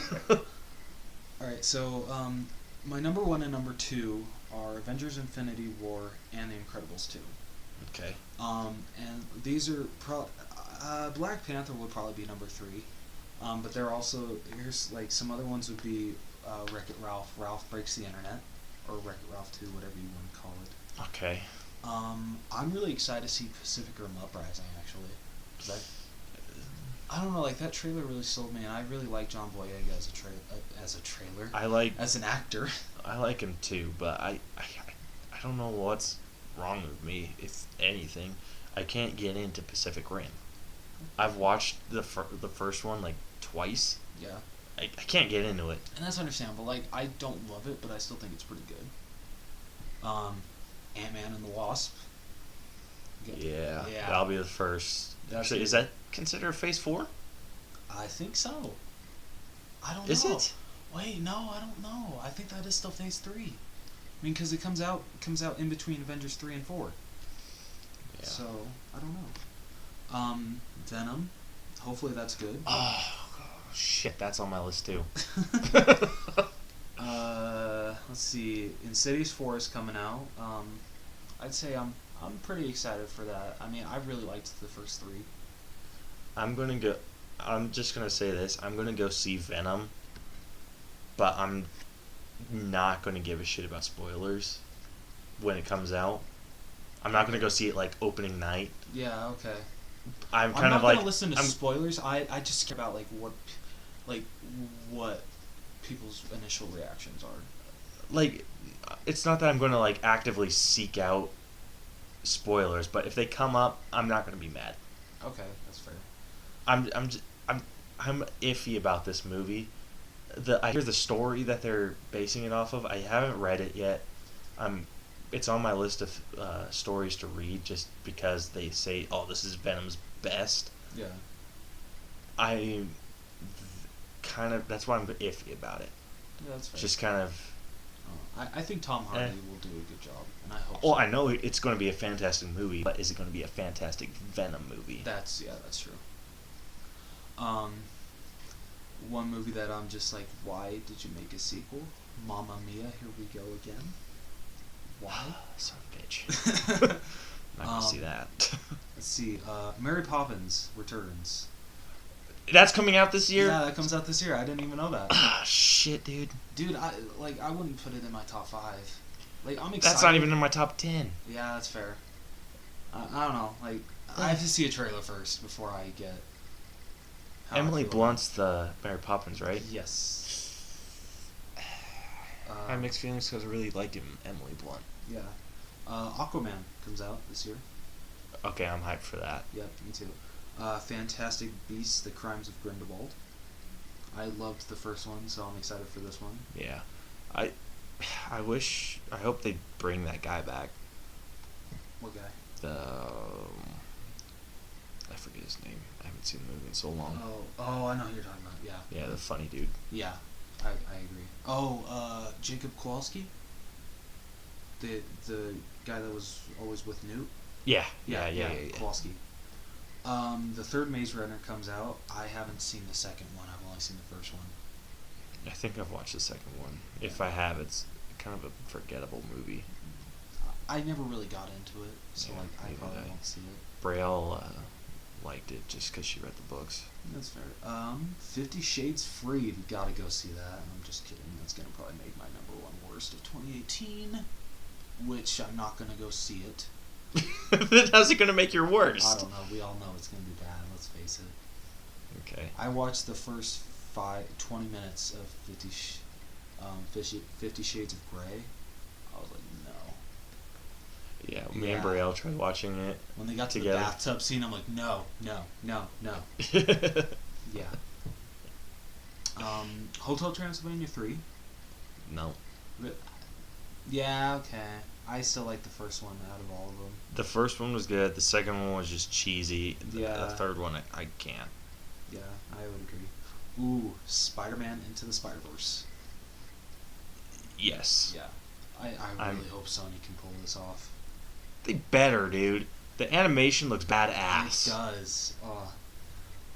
Alright, so my number 1 and number 2 are Avengers Infinity War and The Incredibles 2. Okay. And these are Black Panther would probably be number 3. But there are also, here's like some other ones would be Wreck-It Ralph, Ralph Breaks the Internet, or Wreck-It Ralph 2, whatever you want to call it. Okay. I'm really excited to see Pacific Rim Uprising, actually. 'Cause I don't know, like that trailer really sold me, and I really like John Boyega as a trailer, I like as an actor. I like him too, but I don't know what's wrong with me. If anything, I can't get into Pacific Rim. I've watched the first one like twice. Yeah, I can't get into it. and that's understandable. Like I don't love it, but I still think it's pretty good. Ant-Man and the Wasp. Yeah, Yeah. that'll be the first. That's Actually, good. is that considered Phase 4? I think so. I don't Is know. it? Wait, no, I don't know. I think that is still Phase 3. I mean, because it comes out in between Avengers 3 and 4. Yeah. So I don't know. Venom. Hopefully that's good. Oh, shit, that's on my list too. Let's see. Insidious 4 is coming out. I'd say I'm pretty excited for that. I mean, I really liked the first 3. I'm just gonna say this. I'm gonna go see Venom, but I'm not gonna give a shit about spoilers when it comes out. I'm not gonna go see it like opening night. Yeah. Okay. I'm I'm kind not of like gonna listen to I'm, spoilers. I just care about what people's initial reactions are. like, it's not that I'm gonna like actively seek out spoilers, but if they come up, I'm not gonna be mad. Okay, that's fair. I'm iffy about this movie. I hear the story that they're basing it off of. I haven't read it yet. It's on my list of stories to read just because they say, "Oh, this is Venom's best." Yeah. That's why I'm iffy about it. Yeah, that's fair. Just kind of. I think Tom Hardy will do a good job, and I hope. Well, so. I know it's going to be a fantastic movie, but is it going to be a fantastic Venom movie? That's true. One movie that I'm just like, why did you make a sequel? Mamma Mia, Here We Go Again. Why? Son of a bitch. Not gonna see that. Let's see. Mary Poppins Returns. That's coming out this year? Yeah, that comes out this year. I didn't even know that. Ah, shit, dude. Dude, I wouldn't put it in my top 5. Like, I'm excited. That's not even in my top 10. Yeah, that's fair. I don't know. Like, I have to see a trailer first before I get. how I Emily feel Blunt's the Mary Poppins, right? about it. Yes. I have mixed feelings because I really liked him, Emily Blunt. Yeah. Aquaman comes out this year. Okay, I'm hyped for that. Yep, me too. Fantastic Beasts: The Crimes of Grindelwald. I loved the first one, so I'm excited for this one. Yeah. I hope they bring that guy back. What guy? I forget his name. I haven't seen the movie in so long. Oh, I know who you're talking about. Yeah. Yeah, the funny dude. Yeah, I agree. Oh, Jacob Kowalski. The guy that was always with Newt. Yeah. Kowalski. The third Maze Runner comes out. I haven't seen the second one. I've only seen the first one. I think I've watched the second one. If I have, it's kind of a forgettable movie. I never really got into it, so Yeah, I neither probably did I. won't see it. Braille liked it just because she read the books. That's fair. 50 Shades Freed. Gotta go see that. I'm just kidding. That's gonna probably make my number 1 worst of 2018. Which I'm not gonna go see it. How's it going to make your worst? I don't know. We all know it's gonna be bad. Let's face it. Okay. I watched the first 20 minutes of 50 Shades of Grey. I was like, no. Yeah, me Yeah. and Braille tried watching it. When they got to together. the bathtub scene, I'm like, no. Yeah. Hotel Transylvania 3. No. Yeah, okay. I still like the first one out of all of them. The first one was good. The second one was just cheesy. Yeah. The third one, I can't. Yeah, I would agree. Ooh, Spider-Man Into the Spider-Verse. Yes. Yeah. I really hope Sony can pull this off. They better, dude. The animation looks badass. It does.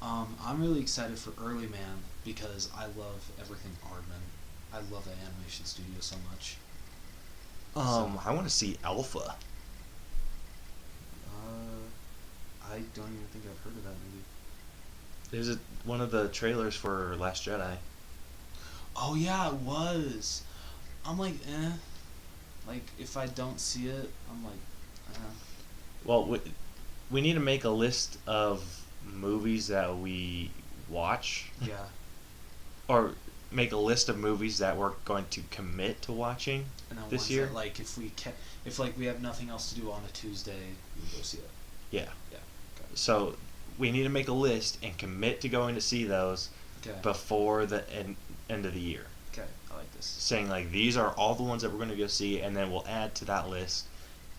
I'm really excited for Early Man because I love everything Aardman. I love that animation studio so much. I want to see Alpha. I don't even think I've heard of that movie. There's one of the trailers for Last Jedi. Oh yeah, it was. I'm like, eh. Like, if I don't see it, I'm like, eh. Well, we need to make a list of movies that we watch, Yeah. or make a list of movies that we're going to commit to watching And then this ones year. that, like, if like we have nothing else to do on a Tuesday, we go see it. Yeah. Yeah. Okay. So we need to make a list and commit to going to see those Okay. before the end of the year. Okay. I like this. Saying like these are all the ones that we're going to go see, and then we'll add to that list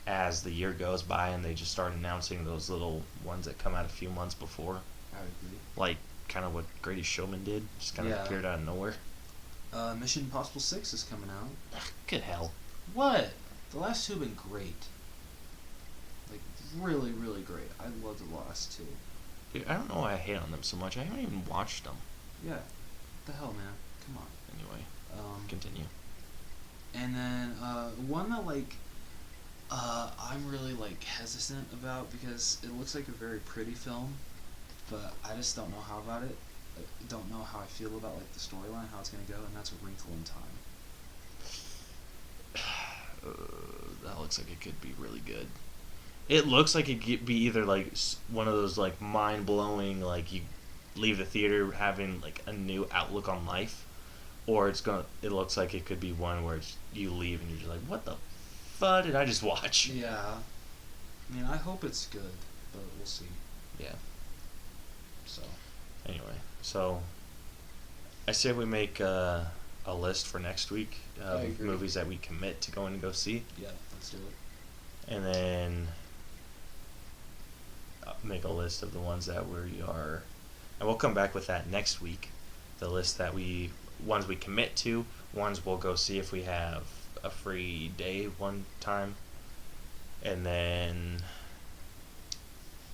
as the year goes by, and they just start announcing those little ones that come out a few months before, I agree. like kind of what Greatest Showman did, just kind of Yeah. appeared out of nowhere. Mission Impossible 6 is coming out. Good hell. What? The last two have been great. Like, really, really great. I loved the last two. Dude, I don't know why I hate on them so much. I haven't even watched them. Yeah. What the hell, man? Come on. Anyway, continue. And then one that like I'm really like hesitant about because it looks like a very pretty film, but I just don't know how about it. I don't know how I feel about like the storyline, how it's gonna go, and that's A Wrinkle in Time. That looks like it could be really good. It looks like it could be either like one of those like mind blowing, like you leave the theater having like a new outlook on life, or it looks like it could be one where you leave and you're just like, what the fuck did I just watch? Yeah. I mean, I hope it's good, but we'll see. Yeah. So. Anyway, so I say we make a list for next week I of agree. movies that we commit to going to go see, Yeah, let's do it. and then make a list of the ones that we are, and we'll come back with that next week. The list that ones we commit to, ones we'll go see if we have a free day one time, and then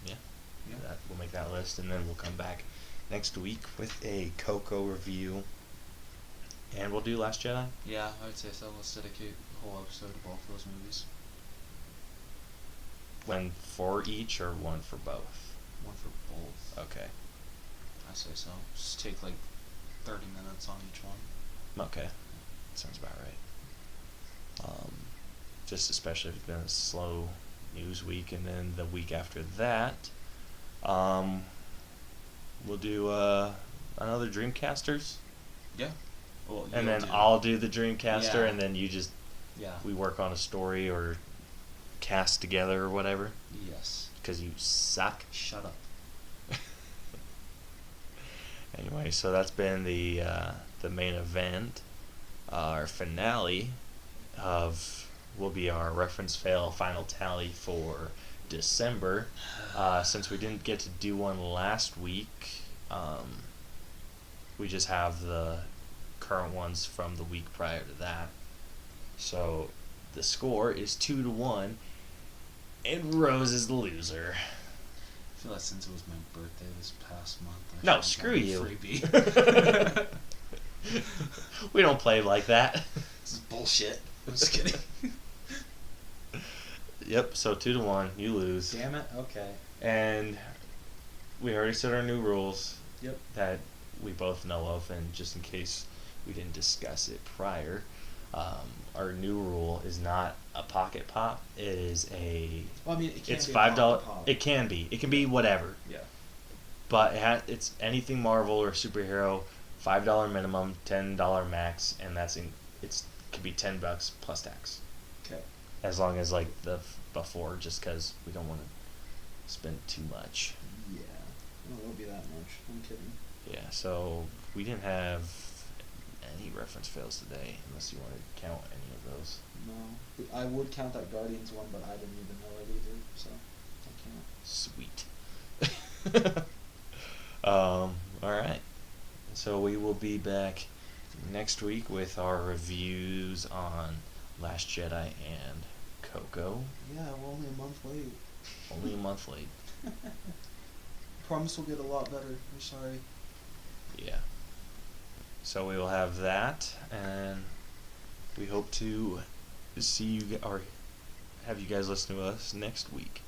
Yeah. we'll make that list, and then we'll come back next week with a Coco review, and we'll do Last Jedi. Yeah, I would say so. Let's dedicate a whole episode to both those movies. One for each or one for both? One for both. Okay. I say so. Just take like 30 minutes on each one. Okay. Sounds about right. Just especially if it's been a slow news week, and then the week after that, we'll do another Dreamcasters, Yeah. Well, and then do. I'll do the Dreamcaster, Yeah. and then you just Yeah. we work on a story or cast together or whatever. Yes. Because you suck. Shut up. Anyway, so that's been the main event. Our finale will be our reference fail final tally for December. Since we didn't get to do one last week, we just have the current ones from the week prior to that. So the score is 2-1, and Rose is the loser. I feel like since it was my birthday this past month, I No, should have screw gotten you. a freebie. We don't play like that. This is bullshit. I'm just kidding. Yep, so 2-1, you lose. Damn it. Okay. And we already set our new rules Yep. that we both know of, and just in case we didn't discuss it prior, our new rule is not a pocket pop. It is Well, I mean, it can't it's be a $5. pocket pop. It can be. It can be whatever. Yeah. But it's anything Marvel or superhero, $5 minimum, $10 max, and it could be $10 plus tax. Okay. As long as like before, just because we don't want to spend too much. Yeah. Well, it won't be that much. I'm kidding. Yeah, so we didn't have any reference fails today, unless you want to count any of those. No. I would count that Guardians one, but I didn't even know it either, so I can't. Sweet. Alright. So we will be back next week with our reviews on Last Jedi and Coco. Yeah, we're only a month late. Only a month late. Promise we'll get a lot better. I'm sorry. Yeah. So we will have that, and we hope to see you or have you guys listen to us next week.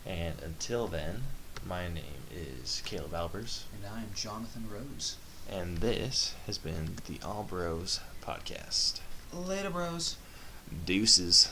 And until then, my name is Caleb Albers. And I am Jonathan Rose. And this has been the All Bros Podcast. Later, bros. Deuces.